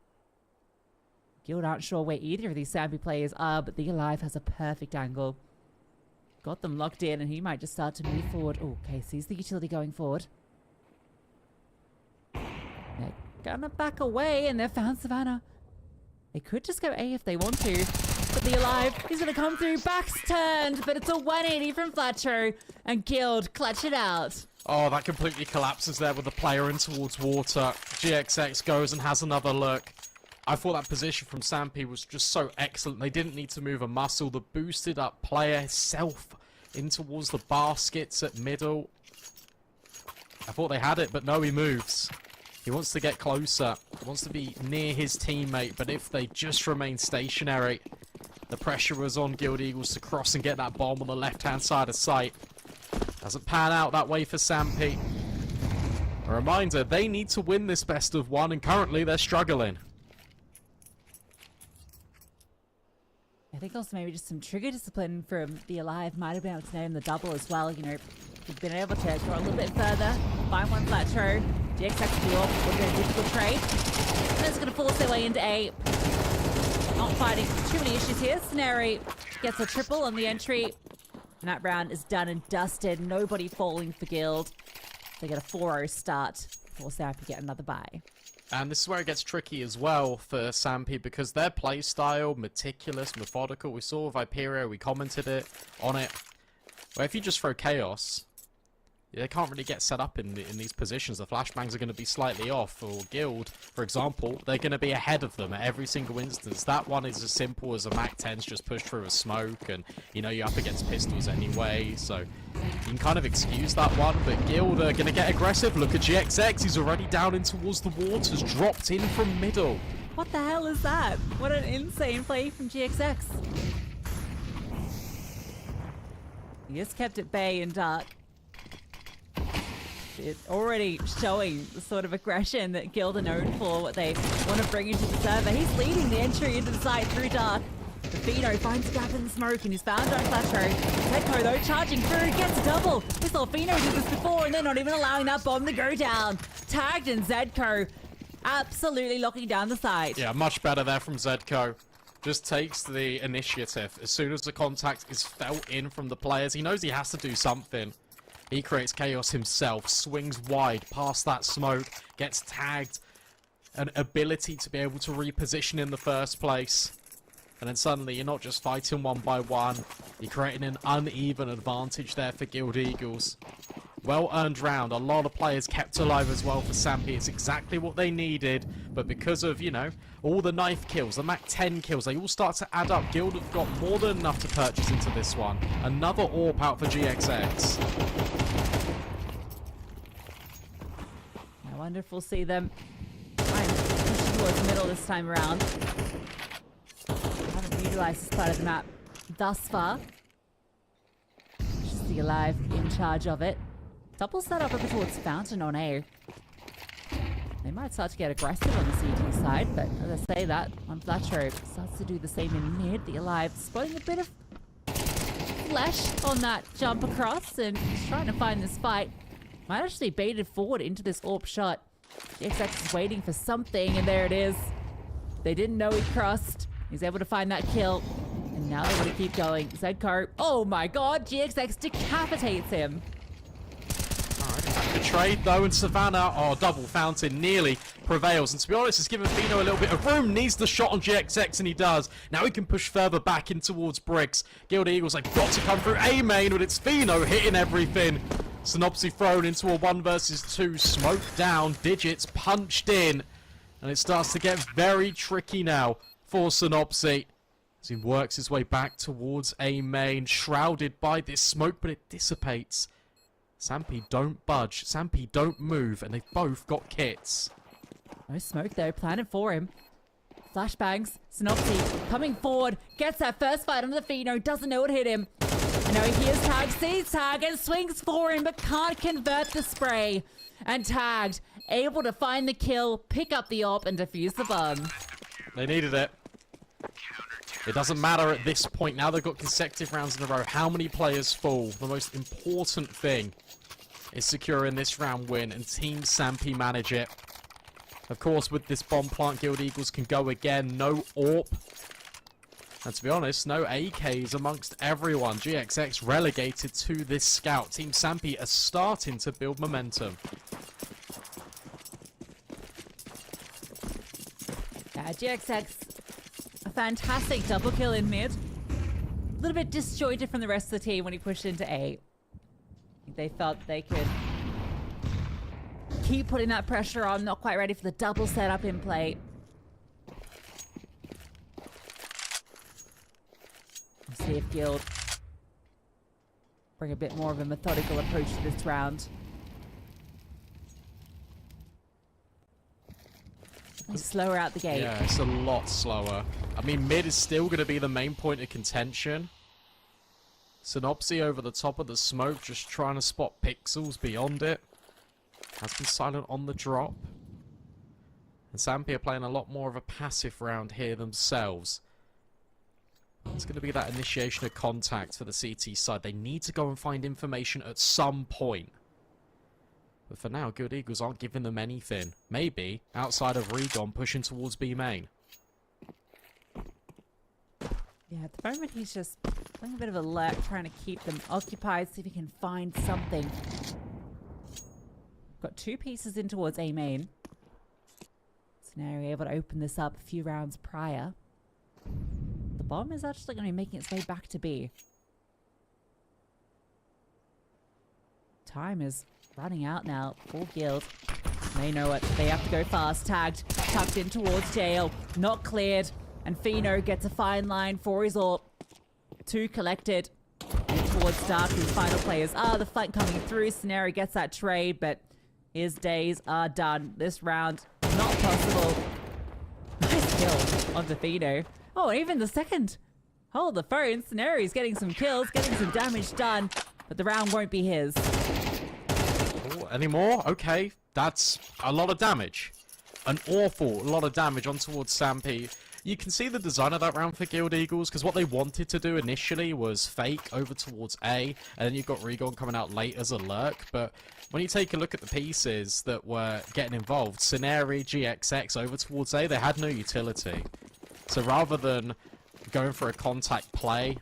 Guild aren't sure where either of these Sampi players are, but the Alive has a perfect angle. Got them locked in, and he might just start to move forward. Oh, okay, sees the utility going forward. They're gonna back away, and they've found Savannah. They could just go A if they want to, but the Alive is gonna come through. Back's turned, but it's a 180 from Flatro, and Guild clutch it out. Oh, that completely collapses there with the player in towards water. GXX goes and has another look. I thought that position from Sampi was just so excellent. They didn't need to move a muscle. The boosted up player himself in towards the baskets at middle. I thought they had it, but no, he moves. He wants to get closer. He wants to be near his teammate, but if they just remain stationary, the pressure was on Guild Eagles to cross and get that bomb on the left-hand side of sight. Doesn't pan out that way for Sampi. A reminder, they need to win this best of 1, and currently they're struggling. Yeah, think also maybe just some trigger discipline from the Alive. Might have been able to name the double as well. You know, we've been able to go a little bit further, find one flat throw. GXX will off with a difficult trade. And it's going to force their way into A. Not fighting too many issues here. Snary gets a triple on the entry. And that round is done and dusted. Nobody falling for Guild. They get a 4-0 start. Force Sampi get another bye. And this is where it gets tricky as well for Sampi, because their play style, meticulous, methodical. We saw Viperio, we commented on it. Where if you just throw Chaos, they can't really get set up in these positions. The flashbangs are going to be slightly off. Or Guild, for example, they're going to be ahead of them at every single instance. That one is as simple as a Mac 10's just pushed through a smoke, and you know you're up against pistols anyway, so you can kind of excuse that one. But Guild are going to get aggressive. Look at GXX, he's already down in towards the waters, dropped in from middle. What the hell is that? What an insane play from GXX. He just kept it bay and dark. It's already showing the sort of aggression that Guild are known for, what they want to bring into the server. He's leading the entry into the site through dark. The Fino finds a gap in the smoke and he's found Dark Flash Road. Zedco though charging through, gets a double. We saw Fino do this before and they're not even allowing that bomb to go down. Tagged and Zedco absolutely locking down the site. Yeah, much better there from Zedco. Just takes the initiative. As soon as the contact is felt in from the players, he knows he has to do something. He creates chaos himself, swings wide past that smoke, gets tagged, an ability to be able to reposition in the first place. And then suddenly you're not just fighting one by one, you're creating an uneven advantage there for Guild Eagles. Well earned round, a lot of players kept alive as well for Sampi. It's exactly what they needed, but because of, you know, all the knife kills, the Mac 10 kills, they all start to add up. Guild have got more than enough to purchase into this one. Another AWP out for GXX. I wonder if we'll see them try and push towards the middle this time around. Haven't utilized this part of the map thus far. Just the Alive in charge of it. Double set up over towards Fountain on A. They might start to get aggressive on the CT side, but as I say that, on Flatro starts to do the same in mid. The Alive spotting a bit of flesh on that jump across and just trying to find this fight. Might actually baited forward into this AWP shot. GXX is waiting for something, and there it is. They didn't know he crossed. He's able to find that kill, and now they want to keep going. Zedco, oh my god, GXX decapitates him. The trade though, and Savannah, oh, double Fountain nearly prevails. And to be honest, it's given Fino a little bit of room. Needs the shot on GXX, and he does. Now he can push further back in towards Bricks. Guild Eagles have got to come through A main, but it's Fino hitting everything. Synopsy thrown into a 1 versus 2. Smoke down, Digits punched in. And it starts to get very tricky now for Synopsy as he works his way back towards A main, shrouded by this smoke, but it dissipates. Sampi don't budge, Sampi don't move, and they've both got kits. No smoke though, planted for him. Flashbangs, Synopsy coming forward, gets that first fight on the Fino, doesn't know what hit him. And now he hears Tag, sees Tag, and swings for him, but can't convert the spray. And Tagged, able to find the kill, pick up the AWP, and defuse the bomb. They needed it. It doesn't matter at this point. Now they've got consecutive rounds in a row. How many players fall? The most important thing is securing this round win, and Team Sampi manage it. Of course, with this bomb plant, Guild Eagles can go again. No AWP. And to be honest, no AKs amongst everyone. GXX relegated to this scout. Team Sampi are starting to build momentum. Yeah, GXX, a fantastic double kill in mid. A little bit disjointed from the rest of the team when he pushed into A. They felt they could keep putting that pressure on, not quite ready for the double setup in play. Let's see if Guild bring a bit more of a methodical approach to this round. Slower out the gate. Yeah, it's a lot slower. I mean, mid is still going to be the main point of contention. Synopsy over the top of the smoke, just trying to spot pixels beyond it. Has been silent on the drop. And Sampi are playing a lot more of a passive round here themselves. It's going to be that initiation of contact for the CT side. They need to go and find information at some point. But for now, Guild Eagles aren't giving them anything. Maybe outside of Regon pushing towards B main. Yeah, at the moment he's just playing a bit of a lurk, trying to keep them occupied, see if he can find something. Got 2 pieces in towards A main. Scenario able to open this up a few rounds prior. The bomb is actually going to be making its way back to B. Time is running out now for Guild. They know it. They have to go fast. Tagged, tucked in towards jail. Not cleared. And Fino gets a fine line for his AWP. 2 collected. And towards Dark, whose final players are the fight coming through. Scenario gets that trade, but his days are done. This round, not possible. Nice kill on the Fino. Oh, and even the second. Hold the phone. Scenario's getting some kills, getting some damage done. But the round won't be his. Oh, any more? Okay, that's a lot of damage. An awful lot of damage on towards Sampi. You can see the design of that round for Guild Eagles, because what they wanted to do initially was fake over towards A, and then you've got Regon coming out late as a lurk, but when you take a look at the pieces that were getting involved, Scenari, GXX over towards A, they had no utility. So rather than going for a contact play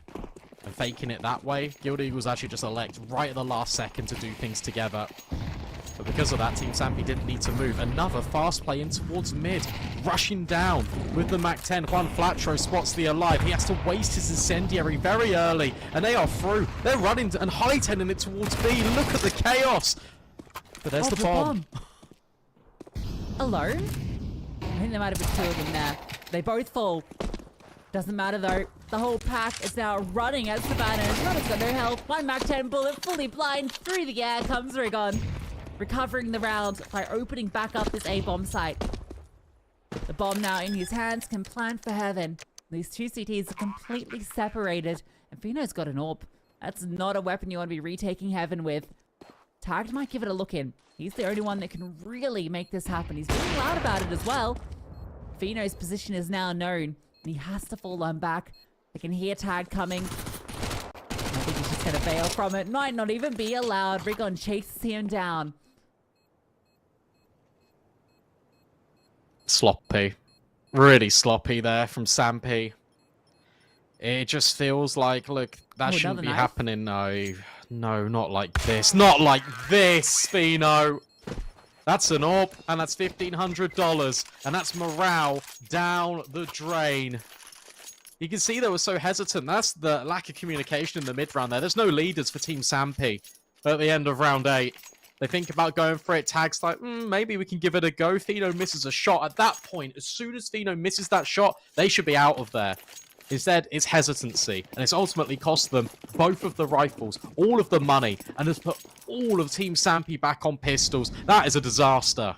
and faking it that way, Guild Eagles actually just elect right at the last second to do things together. But because of that, Team Sampi didn't need to move. Another fast play in towards mid. Rushing down with the MAC-10. Juan Flatro spots the alive. He has to waste his incendiary very early. And they are through. They're running and high-tending it towards B. Look at the chaos. But there's the bomb. Alone? I think there might have been 2 of them there. They both fall. Doesn't matter though. The whole pack is now running at Savannah. Savannah's got no health. 1 MAC-10 bullet, fully blind. Through the air comes Rigon. Recovering the round by opening back up this A-bomb site. The bomb now in his hands can plan for heaven. These 2 CTs are completely separated. And Fino's got an AWP. That's not a weapon you want to be retaking heaven with. Tagged might give it a look in. He's the only one that can really make this happen. He's being loud about it as well. Fino's position is now known. And he has to fall on back. They can hear Tag coming. I think he's just going to bail from it. Might not even be allowed. Rigon chases him down. Sloppy. Really sloppy there from Sampi. It just feels like, look, that shouldn't be happening. No, not like this. Not like this, Fino. That's an AWP, and that's $1,500, and that's morale down the drain. You can see they were so hesitant. That's the lack of communication in the mid-round there. There's no leaders for Team Sampi at the end of round 8. They think about going for it. Tag's like, maybe we can give it a go. Fino misses a shot. At that point, as soon as Fino misses that shot, they should be out of there. Instead, it's hesitancy, and it's ultimately cost them both of the rifles, all of the money, and has put all of Team Sampi back on pistols. That is a disaster.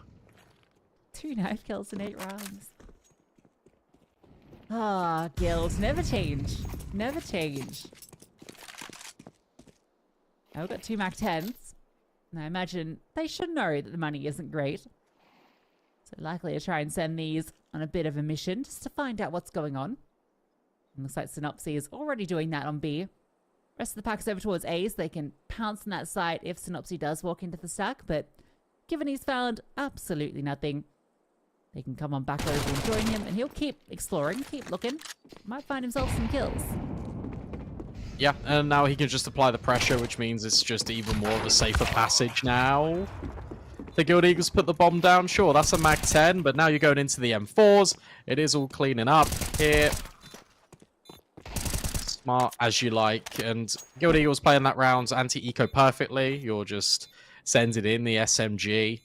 2 knife kills in 8 rounds. Ah, Guild. Never change. Never change. Now we've got 2 MAC-10s. And I imagine they should know that the money isn't great. So likely to try and send these on a bit of a mission just to find out what's going on. And looks like Synopsy is already doing that on B. Rest of the pack is over towards A, so they can pounce on that site if Synopsy does walk into the stack. But given he's found absolutely nothing, they can come on back over and join him. And he'll keep exploring, keep looking. Might find himself some kills. Yeah, and now he can just apply the pressure, which means it's just even more of a safer passage now. The Guild Eagles put the bomb down. Sure, that's a MAC-10, but now you're going into the M4s. It is all cleaning up here. Smart as you like. And Guild Eagles playing that round anti-eco perfectly. You're just sending in the SMG.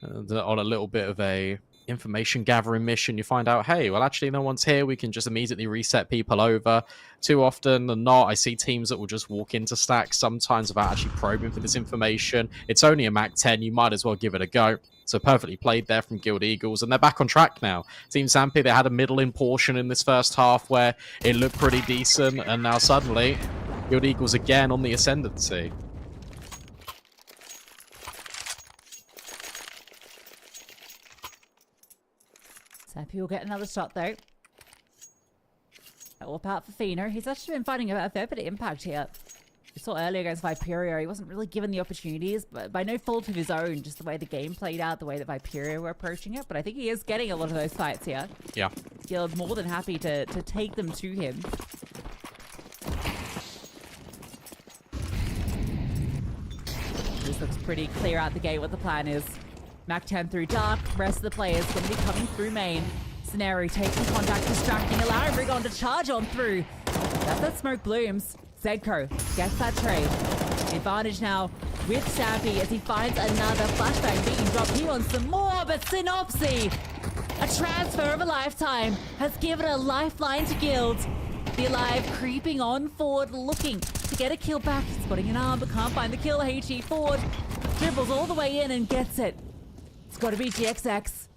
And on a little bit of a information gathering mission, you find out, hey, well, actually, no one's here. We can just immediately reset people over. Too often than not, I see teams that will just walk into stacks sometimes without actually probing for this information. It's only a MAC-10. You might as well give it a go. So perfectly played there from Guild Eagles, and they're back on track now. Team Sampi, they had a middling portion in this first half where it looked pretty decent, and now suddenly, Guild Eagles again on the ascendancy. Sampi will get another shot though. All out for Fino. He's actually been finding a fair bit of impact here. We saw earlier against Viperio, he wasn't really given the opportunities, but by no fault of his own, just the way the game played out, the way that Viperio were approaching it. But I think he is getting a lot of those fights here. Yeah. Guild more than happy to take them to him. This looks pretty clear out the gate what the plan is. Mac 10 through dark, rest of the players going to be coming through main. Scenario taking contact, distracting, allowing Rigon to charge on through. That's that smoke blooms. Zedko gets that trade. The advantage now with Sampi as he finds another flashbang being dropped. He wants some more, but Synopsy, a transfer of a lifetime, has given a lifeline to Guild. The Alive creeping on forward, looking to get a kill back. Spotting an arm, but can't find the kill. HE forward, dribbles all the way in and gets it. It's got to be GXX.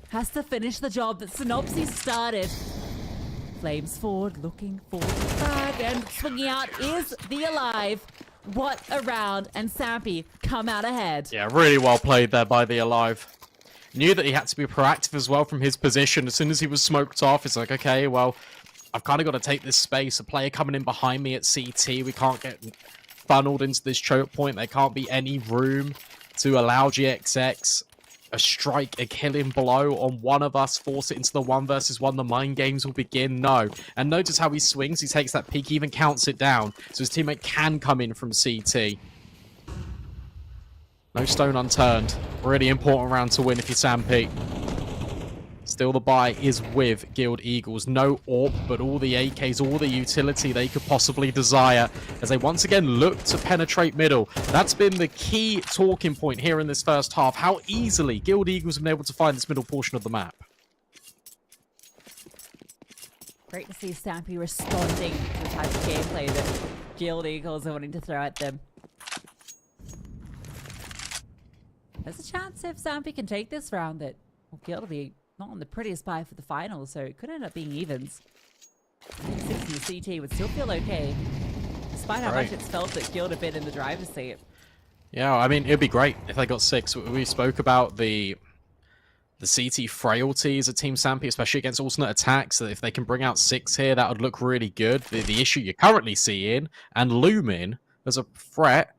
Has to finish the job that Synopsy started. Flames forward, looking for the flag, and swinging out is the Alive. What a round, and Sampi come out ahead. Yeah, really well played there by the Alive. Knew that he had to be proactive as well from his position. As soon as he was smoked off, it's like, okay, well, I've kind of got to take this space. A player coming in behind me at CT, we can't get funneled into this choke point. There can't be any room to allow GXX a strike, a killing blow on one of us, force it into the 1 versus 1. The mind games will begin. No. And notice how he swings. He takes that peek, even counts it down. So his teammate can come in from CT. No stone unturned. Really important round to win if you're Sampi. Still the buy is with Guild Eagles. No AWP, but all the AKs, all the utility they could possibly desire as they once again look to penetrate middle. That's been the key talking point here in this first half. How easily Guild Eagles have been able to find this middle portion of the map. Great to see Sampi responding to the type of gameplay that Guild Eagles are wanting to throw at them. There's a chance if Sampi can take this round that Guild will be not on the prettiest buy for the finals, so it could end up being evens. I think 6 in the CT would still feel okay, despite how much it's felt that Guild have been in the driver's seat. Yeah, I mean, it'd be great if they got 6. We spoke about the CT frailties of Team Sampi, especially against alternate attacks. That if they can bring out 6 here, that would look really good. The issue you're currently seeing and looming as a threat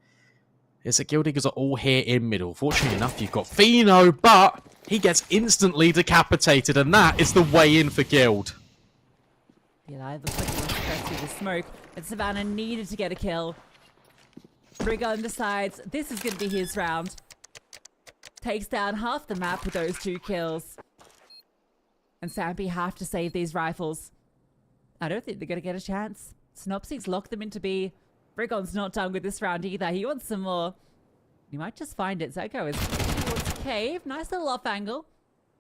is that Guild Eagles are all here in middle. Fortunately enough, you've got Fino, but he gets instantly decapitated, and that is the way in for Guild. Yeah, looks like he wants to press through the smoke, but Savannah needed to get a kill. Rigon decides this is going to be his round. Takes down half the map with those 2 kills. And Sampi have to save these rifles. I don't think they're going to get a chance. Synopsy's locked them into B. Rigon's not done with this round either. He wants some more. He might just find it. Zeko is towards cave. Nice little off angle.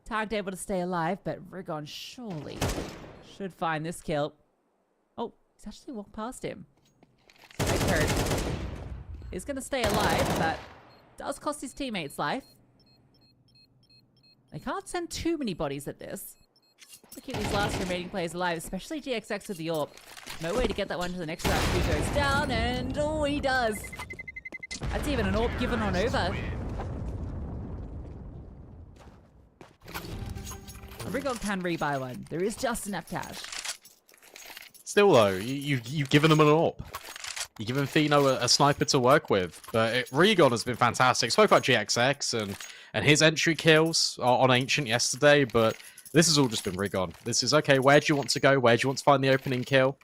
Tagged able to stay alive, but Rigon surely should find this kill. Oh, he's actually walked past him. Zeko is going to stay alive, but does cost his teammates life. They can't send too many bodies at this. To keep these last remaining players alive, especially GXX with the AWP. No way to get that one to the next round. He goes down, and oh, he does. That's even an AWP given on over. Rigon can rebuy one. There is just enough cash. Still, though, you've given them an AWP. You've given Fino a sniper to work with. But Rigon has been fantastic. Spoke about GXX and his entry kills on Ancient yesterday, but this has all just been Rigon. This is, okay, where do you want to go? Where do you want to find the opening kill?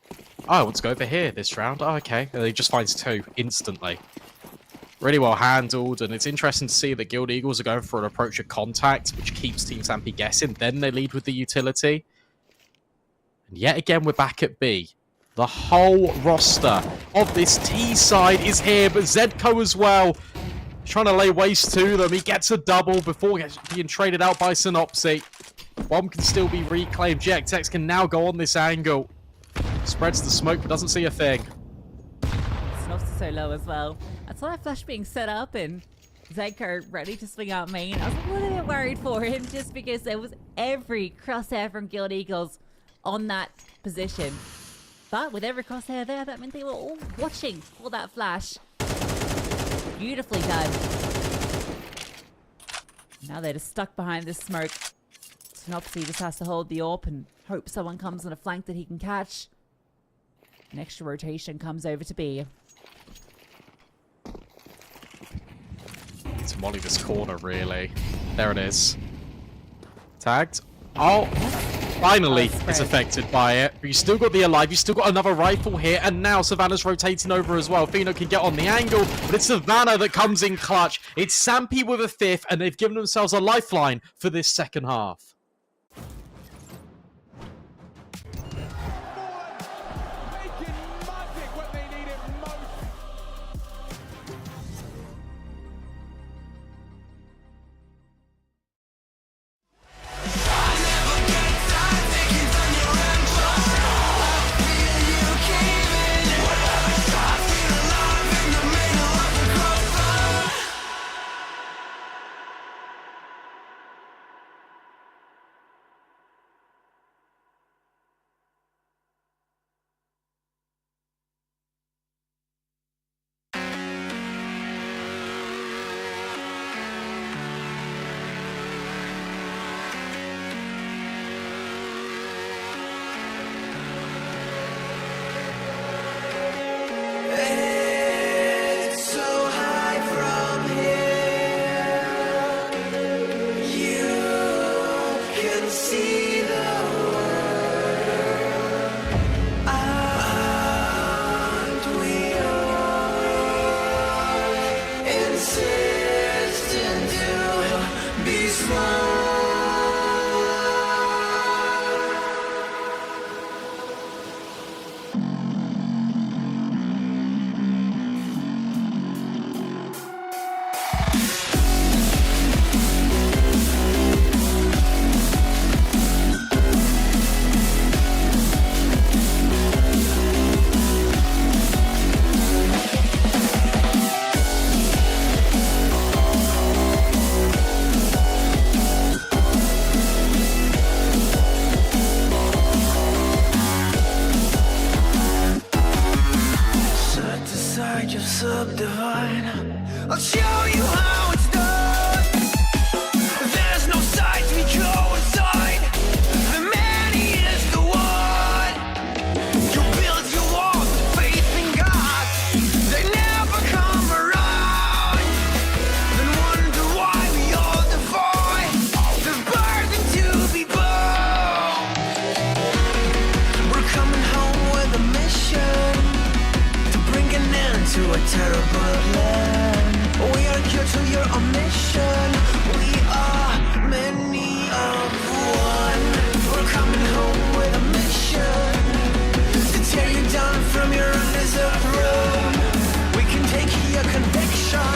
Oh, I want to go over here this round. Oh, okay. And he just finds 2 instantly. Really well handled, and it's interesting to see that Guild Eagles are going for an approach of contact, which keeps Team Sampi guessing. Then they lead with the utility. And yet again, we're back at B. The whole roster of this T side is here, but Zedko as well. Trying to lay waste to them. He gets a double before being traded out by Synopsy. Bomb can still be reclaimed. GXX can now go on this angle. Spreads the smoke, but doesn't see a thing. Synopsy so low as well. I saw that flash being set up, and Zedko ready to swing out main. I was a little bit worried for him, just because there was every crosshair from Guild Eagles on that position. But with every crosshair there, that meant they were all watching for that flash. Beautifully done. Now they're just stuck behind this smoke. Synopsy just has to hold the AWP and hope someone comes on a flank that he can catch. An extra rotation comes over to B. To molly this corner, really. There it is. Tagged. Oh, finally it's affected by it. But you still got the alive. You still got another rifle here. And now Savannah's rotating over as well. Fino can get on the angle. But it's Savannah that comes in clutch. It's Sampi with a 5th. And they've given themselves a lifeline for this second half. Making magic when they need it most. It's so high from here, you can see the world. Aren't we all insistent to be small? Side to side, you subdivide. I'll show you how it's done. There's no sight, we go inside. The man, he is the one. You build your walls with faith in God. They never come around. Then wonder why we all defy the burden to be borne. We're coming home with a mission to bring an end to a terrible land. We are here to your omission. We are many of one. We're coming home with a mission to tear you down from your undeserved throne. We can take your conviction.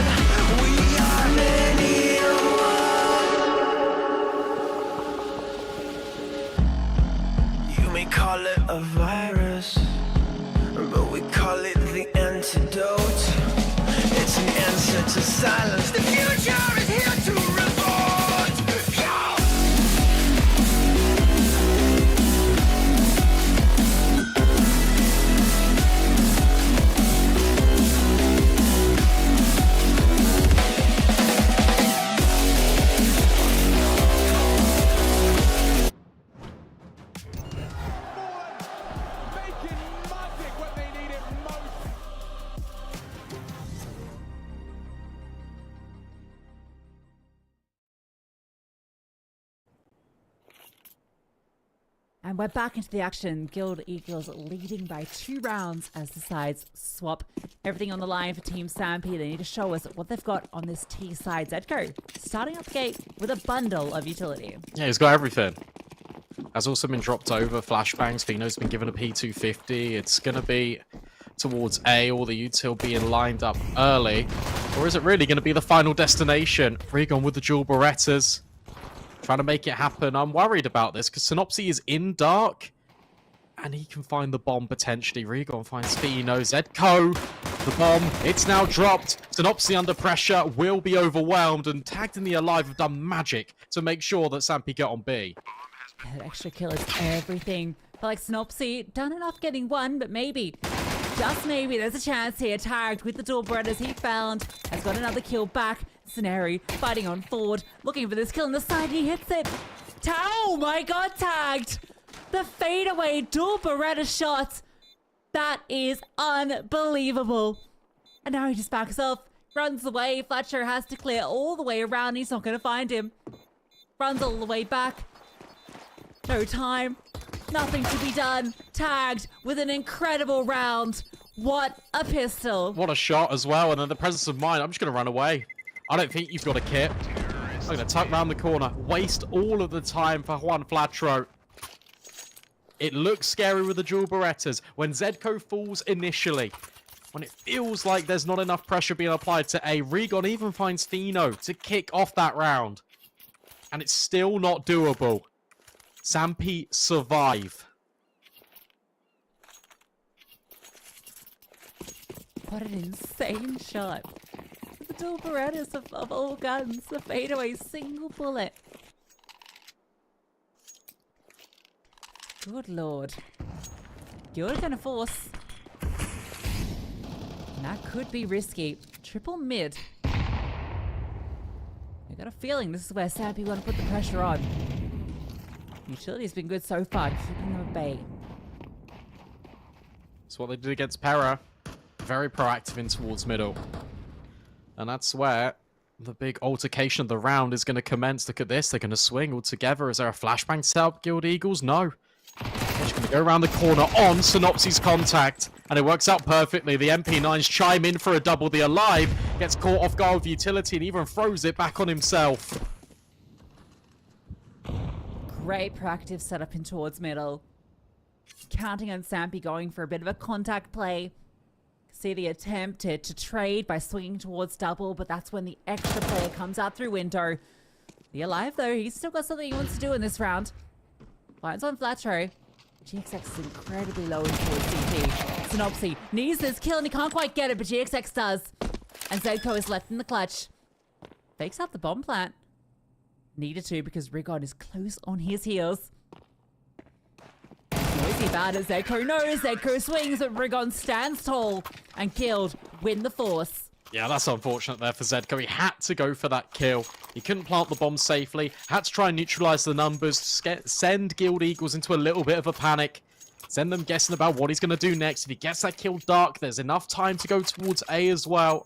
We are many of one. You may call it a virus, but we call it the antidote. It's an answer to silence. The future is here to revolt. Go! Making magic when they need it most. And we're back into the action. Guild Eagles leading by 2 rounds as the sides swap. Everything on the line for Team Sampi. They need to show us what they've got on this T side. Zedko starting up the gate with a bundle of utility. Yeah, he's got everything. Has also been dropped over. Flashbangs. Fino's been given a P250. It's going to be towards A, all the util being lined up early. Or is it really going to be the final destination? Regon with the dual Berettas. Trying to make it happen. I'm worried about this because Synopsy is in dark. And he can find the bomb potentially. Regon finds Fino. Zedko. The bomb. It's now dropped. Synopsy under pressure. Will be overwhelmed. And Tagged in the Alive have done magic to make sure that Sampi get on B. That extra kill is everything. Felt like Synopsy done enough getting one, but maybe, just maybe, there's a chance here. Tagged with the dual Berettas he found. Has got another kill back. Scenari fighting on forward. Looking for this kill on the side. He hits it. Oh my god, Tagged! The fadeaway dual Beretta shot. That is unbelievable. And now he just backs off, runs away. Fletcher has to clear all the way around. He's not going to find him. Runs all the way back. No time. Nothing to be done. Tagged with an incredible round. What a pistol. What a shot as well. And then the presence of mind. I'm just going to run away. I don't think you've got a kit. I'm going to tuck round the corner. Waste all of the time for Juan Flatro. It looks scary with the dual Berettas. When Zedko falls initially, when it feels like there's not enough pressure being applied to A, Regon even finds Fino to kick off that round. And it's still not doable. Sampi survive. What an insane shot. The dual Berettas of all guns. The fadeaway single bullet. Good lord. You're gonna force. And that could be risky. Triple mid. I got a feeling this is where Sampi want to put the pressure on. Utility's been good so far, keeping them at bay. That's what they did against Para. Very proactive in towards middle. And that's where the big altercation of the round is going to commence. Look at this. They're going to swing all together. Is there a flashbang set up, Guild Eagles? No. They're just going to go around the corner on Synopsis contact. And it works out perfectly. The MP9s chime in for a double. The Alive gets caught off guard with utility and even throws it back on himself. Great proactive setup in towards middle. Counting on Sampi going for a bit of a contact play. See the attempt to trade by swinging towards double, but that's when the extra player comes out through window. The Alive, though, he's still got something he wants to do in this round. Finds on Flatro. GXX is incredibly low in towards CT. Synopsy needs this kill and he can't quite get it, but GXX does. And Zedko is left in the clutch. Fakes out the bomb plant. Needed to because Rigon is close on his heels. Noisy about it. Zedko knows. Zedko swings, but Rigon stands tall and killed. Win the force. Yeah, that's unfortunate there for Zedko. He had to go for that kill. He couldn't plant the bomb safely. Had to try and neutralize the numbers. Send Guild Eagles into a little bit of a panic. Send them guessing about what he's going to do next. If he gets that kill dark, there's enough time to go towards A as well.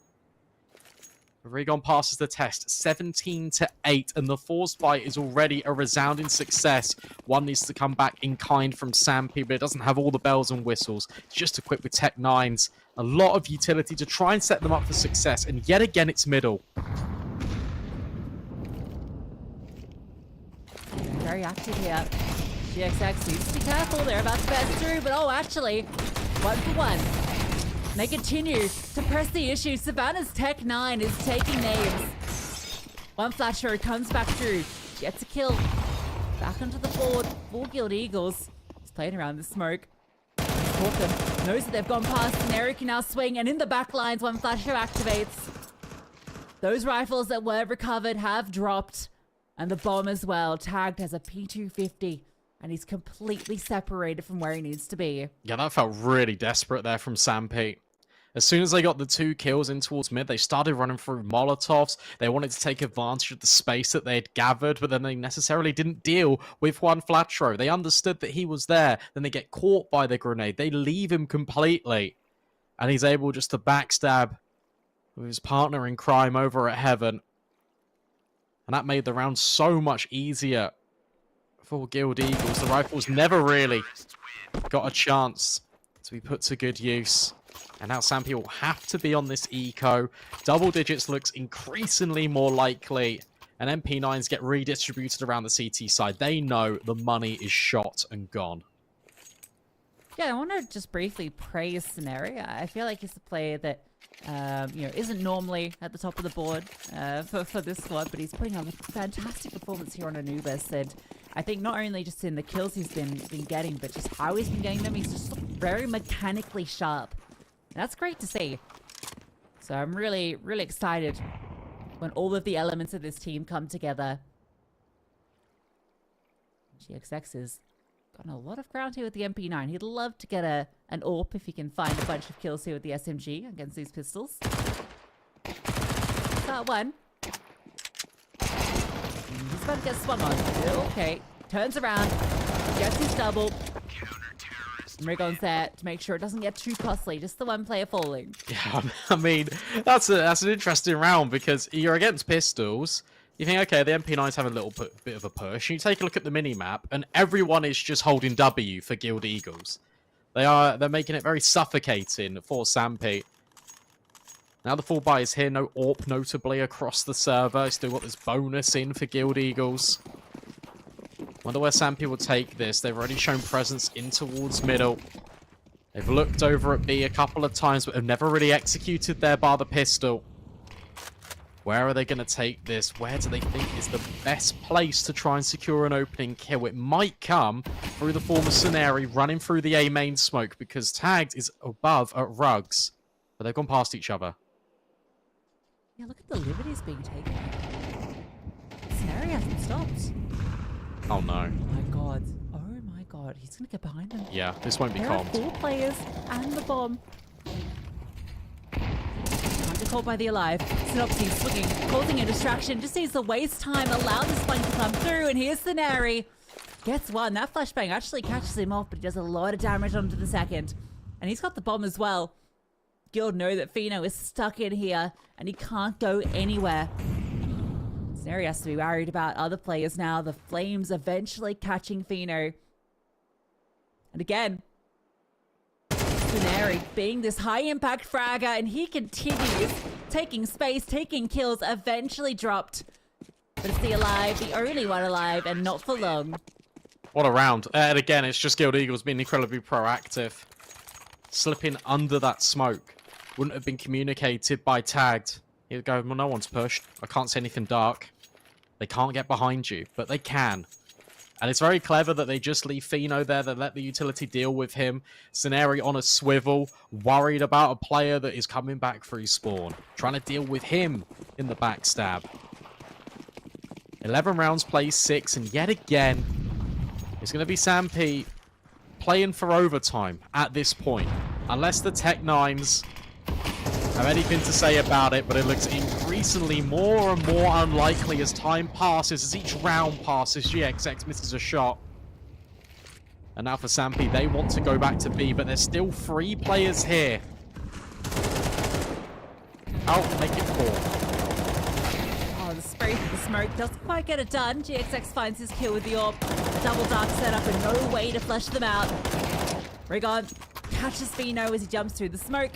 Regon passes the test 17-8, and the force fight is already a resounding success. One needs to come back in kind from Sampi, but it doesn't have all the bells and whistles. It's just equipped with Tech 9s. A lot of utility to try and set them up for success, and yet again it's middle. Very active here. GXX needs to be careful. They're about to pass through, but oh, actually, 1 for 1. They continue to press the issue. Savannah's Tech 9 is taking names. One flasher comes back through. Gets a kill. Back onto the board for Guild Eagles. He's playing around the smoke. Hawtham knows that they've gone past and Eric can now swing. And in the back lines, one flasher activates. Those rifles that were recovered have dropped. And the bomb as well, tagged as a P250. And he's completely separated from where he needs to be. Yeah, that felt really desperate there from Sampi. As soon as they got the 2 kills in towards mid, they started running through Molotovs. They wanted to take advantage of the space that they had gathered, but then they necessarily didn't deal with Juan Flatro. They understood that he was there. Then they get caught by the grenade. They leave him completely. And he's able just to backstab with his partner in crime over at Heaven. And that made the round so much easier for Guild Eagles. The rifles never really got a chance to be put to good use. And now Sampi will have to be on this eco. Double digits looks increasingly more likely. And MP9s get redistributed around the CT side. They know the money is shot and gone. Yeah, I want to just briefly praise Scenario. I feel like he's a player that isn't normally at the top of the board for this squad, but he's putting on a fantastic performance here on Anubis. And I think not only just in the kills he's been getting, but just how he's been getting them. He's just very mechanically sharp. That's great to see. So I'm really, really excited when all of the elements of this team come together. GXX has gotten a lot of ground here with the MP9. He'd love to get an AWP if he can find a bunch of kills here with the SMG against these pistols. Start one. He's about to get swung on. Okay. Turns around. Gets his double. Rigon's there to make sure it doesn't get too costly. Just the one player falling. Yeah, I mean, that's an interesting round because you're against pistols. You think, okay, the MP9's having a little bit of a push. You take a look at the mini-map, and everyone is just holding W for Guild Eagles. They're making it very suffocating for Sampi. Now the full buy is here, no AWP notably across the server. Still got this bonus in for Guild Eagles. Wonder where Sampi will take this. They've already shown presence in towards middle. They've looked over at B a couple of times, but have never really executed there bar the pistol. Where are they going to take this? Where do they think is the best place to try and secure an opening kill? It might come through the form of Scenari running through the A main smoke because Tagged is above at Rugs. But they've gone past each other. Yeah, look at the liberties being taken. Scenari hasn't stopped. Oh no. Oh my god. Oh my god. He's going to get behind them. Yeah, this won't be There are calmed. 4 players and the bomb. Caught by the alive. Synopsis swinging, causing a distraction. Just needs to waste time, allow this flank to come through, and here's Scenari. Gets one. That flashbang actually catches him off, but he does a lot of damage onto the second. And he's got the bomb as well. Guild know that Fino is stuck in here, and he can't go anywhere. Scenari has to be worried about other players now. The Flames eventually catching Fino. And again, Scenari being this high impact fragger, and he continues taking space, taking kills, eventually dropped. But it's the alive, the only one alive, and not for long. What a round. And again, it's just Guild Eagles being incredibly proactive. Slipping under that smoke. Wouldn't have been communicated by Tagged. He'd go, well, no one's pushed. I can't see anything dark. They can't get behind you, but they can. And it's very clever that they just leave Fino there, that let the utility deal with him. Scenari on a swivel, worried about a player that is coming back through spawn. Trying to deal with him in the backstab. 11 rounds, plays 6, and yet again, it's going to be Sampi playing for overtime at this point. Unless the Tech-9s have anything to say about it, but it looks increasingly more and more unlikely as time passes, as each round passes. GXX misses a shot. And now for Sampi, they want to go back to B, but there's still 3 players here. I'll make it 4. Oh, the spray through the smoke doesn't quite get it done. GXX finds his kill with the AWP. Double dark setup and no way to flush them out. Rigon catches Fino as he jumps through the smoke.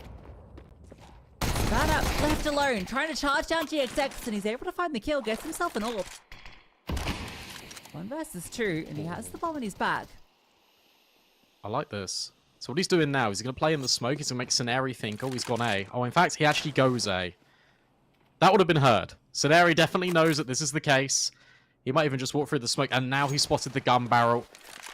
Savannah left alone, trying to charge down GXX, and he's able to find the kill, gets himself an AWP. 1 versus 2, and he has the bomb in his back. I like this. So what he's doing now is he's going to play in the smoke. He's going to make Scenari think, oh, he's gone A. Oh, in fact, he actually goes A. That would have been heard. Scenari definitely knows that this is the case. He might even just walk through the smoke, and now he spotted the gun barrel.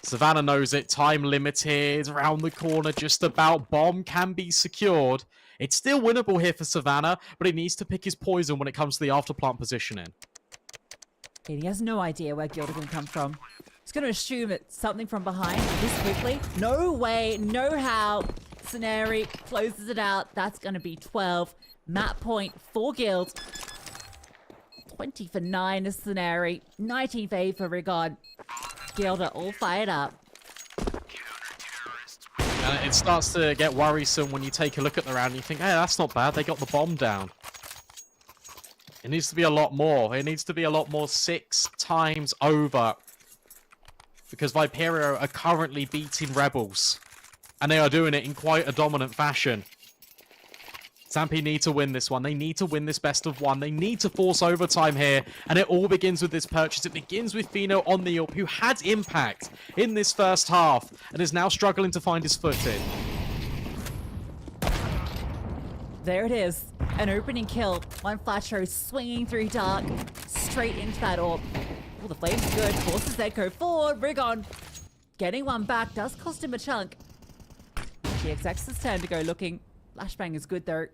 Savannah knows it. Time limited. Around the corner, just about. Bomb can be secured. It's still winnable here for Savannah, but he needs to pick his poison when it comes to the afterplant positioning. Okay, he has no idea where Guild are going to come from. He's going to assume it's something from behind this quickly. No way, no how. Scenari closes it out. That's going to be 12. Map point for Guild. 20 for 9 is Scenari. 19 for 8 for Rigon. Guild are all fired up. And it starts to get worrisome when you take a look at the round and you think, hey, that's not bad. They got the bomb down. It needs to be a lot more. It needs to be a lot more 6 times over. Because Viperio are currently beating Rebels. And they are doing it in quite a dominant fashion. Sampi need to win this one. They need to win this best of 1. They need to force overtime here. And it all begins with this purchase. It begins with Fino on the AWP, who had impact in this first half and is now struggling to find his footing. There it is. An opening kill. One flash row swinging through dark. Straight into that AWP. Oh, the flames are good. Forces Echo forward. Rigon getting one back. Does cost him a chunk. GXX's turn to go looking. Flashbang is good though.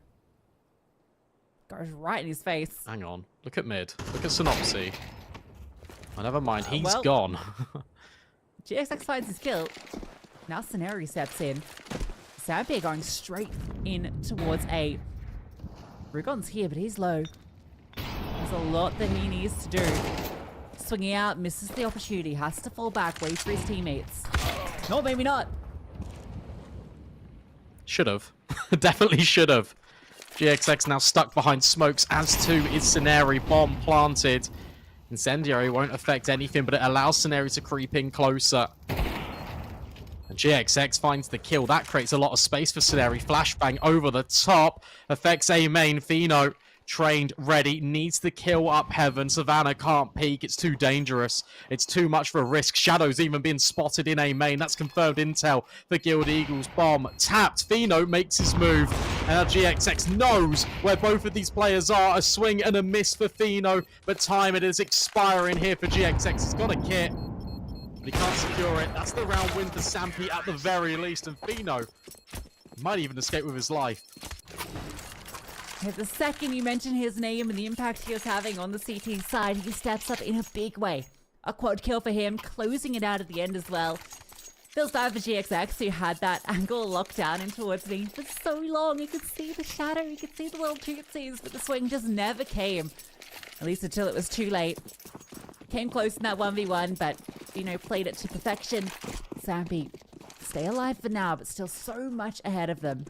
Goes right in his face. Hang on. Look at mid. Look at Synopsy. Oh, never mind. He's well. gone. GXX finds his kill. Now Scenari steps in. Sampi going straight in towards A. Rigon's here, but he's low. There's a lot that he needs to do. Swinging out, misses the opportunity. Has to fall back, wait for his teammates. No, maybe not. Should have. Definitely should have. GXX now stuck behind smokes, as too is Scenari. Bomb planted. Incendiary won't affect anything, but it allows Scenari to creep in closer. And GXX finds the kill. That creates a lot of space for Scenari. Flashbang over the top. Affects A main. Fino trained, ready, needs the kill up heaven. Savannah can't peek. It's too dangerous. It's too much for a risk. Shadow's even been spotted in A main. That's confirmed intel for Guild Eagles. Bomb tapped. Fino makes his move. And now GXX knows where both of these players are. A swing and a miss for Fino. But time it is expiring here for GXX. He's got a kit, but he can't secure it. That's the round win for Sampi at the very least. And Fino might even escape with his life. The second you mention his name and the impact he was having on the CT side, he steps up in a big way. A quad kill for him, closing it out at the end as well. Feels bad for GXX, who had that angle locked down in towards me for so long. You could see the shadow, you could see the little tootsies, but the swing just never came. At least until it was too late. Came close in that 1v1, but, you know, played it to perfection. Sampi, stay alive for now, but still so much ahead of them.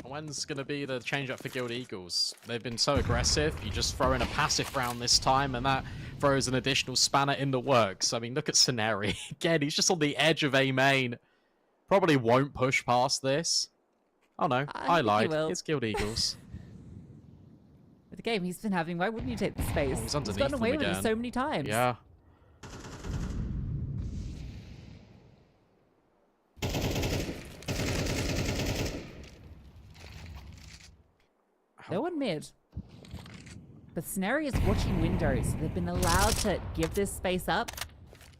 When's going to be the change-up for Guild Eagles? They've been so aggressive. You just throw in a passive round this time, and that throws an additional spanner in the works. I mean, look at Scenari. Again, he's just on the edge of A main. Probably won't push past this. Oh no, I lied. It's Guild Eagles. With the game he's been having, why wouldn't you take the space? Oh, he's underneath gotten away them with it again. so many times. Yeah. No one mid. But Scenari is watching windows. They've been allowed to give this space up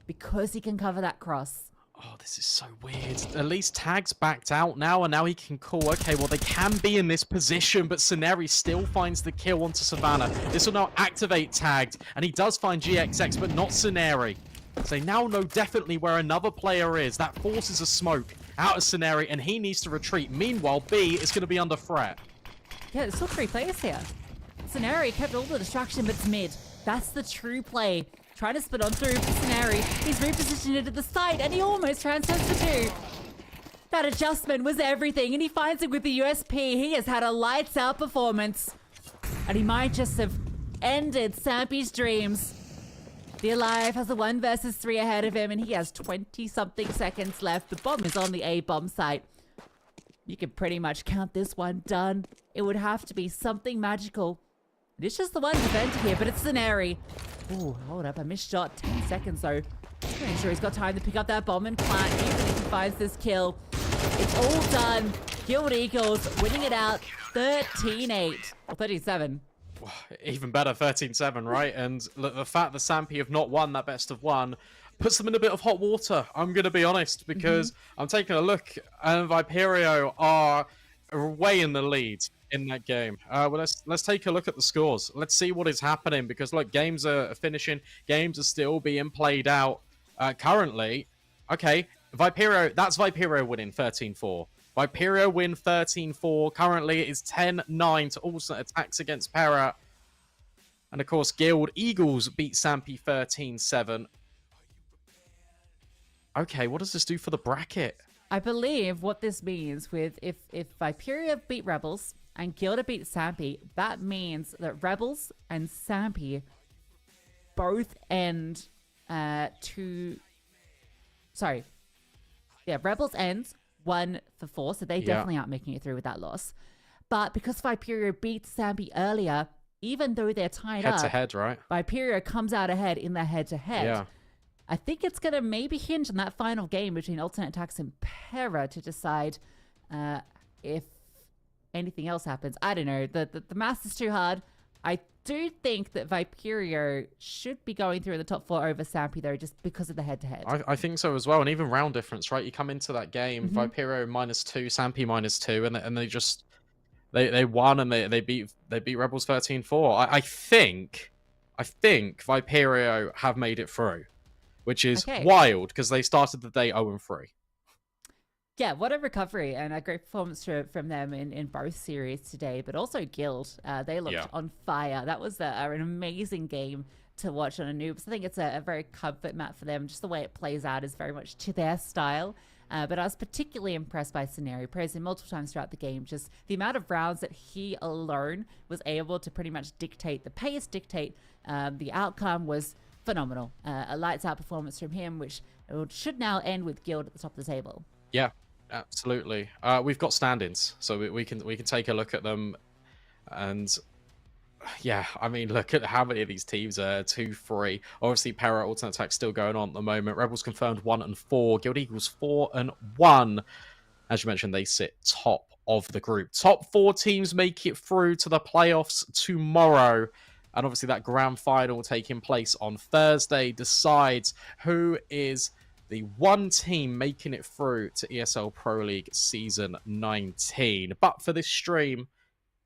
because he can cover that cross. Oh, this is so weird. At least Tag's backed out now, and now he can call. Okay, well, they can be in this position, but Scenari still finds the kill onto Savannah. This will now activate Tagged, and he does find GXX, but not Scenari. So they now know definitely where another player is. That forces a smoke out of Scenari, and he needs to retreat. Meanwhile, B is going to be under threat. Yeah, there's still 3 players here. Scenari kept all the distraction, but it's mid. That's the true play. Trying to split on through for Scenari. He's repositioned it to the side, and he almost transfers the 2. That adjustment was everything, and he finds it with the USP. He has had a lights-out performance. And he might just have ended Sampi's dreams. The Alive has a 1 versus 3 ahead of him, and he has 20-something seconds left. The bomb is on the A bomb site. You can pretty much count this one done. It would have to be something magical. It's just the one defender here, but it's Scenari. Ooh, hold up, I missed shot. 10 seconds though. Pretty sure he's got time to pick up that bomb and plant, even if he finds this kill. It's all done. Guild Eagles winning it out 13-8. Or 37. Even better, 13-7, right? And look, the fact that Sampi have not won that best of 1 puts them in a bit of hot water, I'm going to be honest, because I'm taking a look, and Viperio are way in the lead in that game. Well, let's take a look at the scores. Let's see what is happening, because look, games are finishing, games are still being played out currently. Okay, Viperio, that's Viperio winning 13-4. Viperio win 13-4. Currently, it is 10-9 to Ultimate Attacks against Para. And of course, Guild Eagles beat Sampi 13-7. Okay, what does this do for the bracket? I believe what this means with if Viperio beat Rebels and Gilda beat Sampi, that means that Rebels and Sampi both end Rebels ends 1 for 4, so they definitely aren't making it through with that loss. But because Viperio beat Sampi earlier, even though they're tied up, Head-to-head, right? Viperio comes out ahead in the head-to-head. Yeah. I think it's going to maybe hinge on that final game between Alternate Attacks and Para to decide if anything else happens. I don't know. The math is too hard. I do think that Viperio should be going through in the top 4 over Sampi, though, just because of the head-to-head. I think so as well. And even round difference, right? You come into that game, Viperio -2, Sampi -2, and they just... They won, and they beat Rebels 13-4. I think Viperio have made it through, which is wild, because they started the day 0-3. Yeah, what a recovery, and a great performance from them in both series today, but also Guild. They looked on fire. That was an amazing game to watch on a Noobs. I think it's a very comfort map for them. Just the way it plays out is very much to their style. But I was particularly impressed by Scenario. Praised him multiple times throughout the game. Just the amount of rounds that he alone was able to pretty much dictate the pace, dictate the outcome was phenomenal. A lights out performance from him, which should now end with Guild at the top of the table. Yeah, absolutely. We've got stand-ins, so we can take a look at them. And yeah, I mean, look at how many of these teams are 2-3. Obviously, Para alternate attack still going on at the moment. Rebels confirmed 1 and 4. Guild Eagles 4 and 1. As you mentioned, they sit top of the group. Top 4 teams make it through to the playoffs tomorrow. And obviously, that grand final taking place on Thursday decides who is the one team making it through to ESL Pro League Season 19. But for this stream,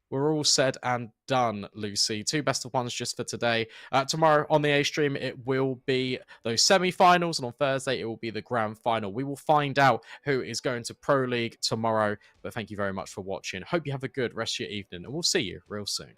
we're all said and done, Lucy. 2 best of ones just for today. Tomorrow on the A stream, it will be those semi-finals, and on Thursday, it will be the grand final. We will find out who is going to Pro League tomorrow. But thank you very much for watching. Hope you have a good rest of your evening, and we'll see you real soon.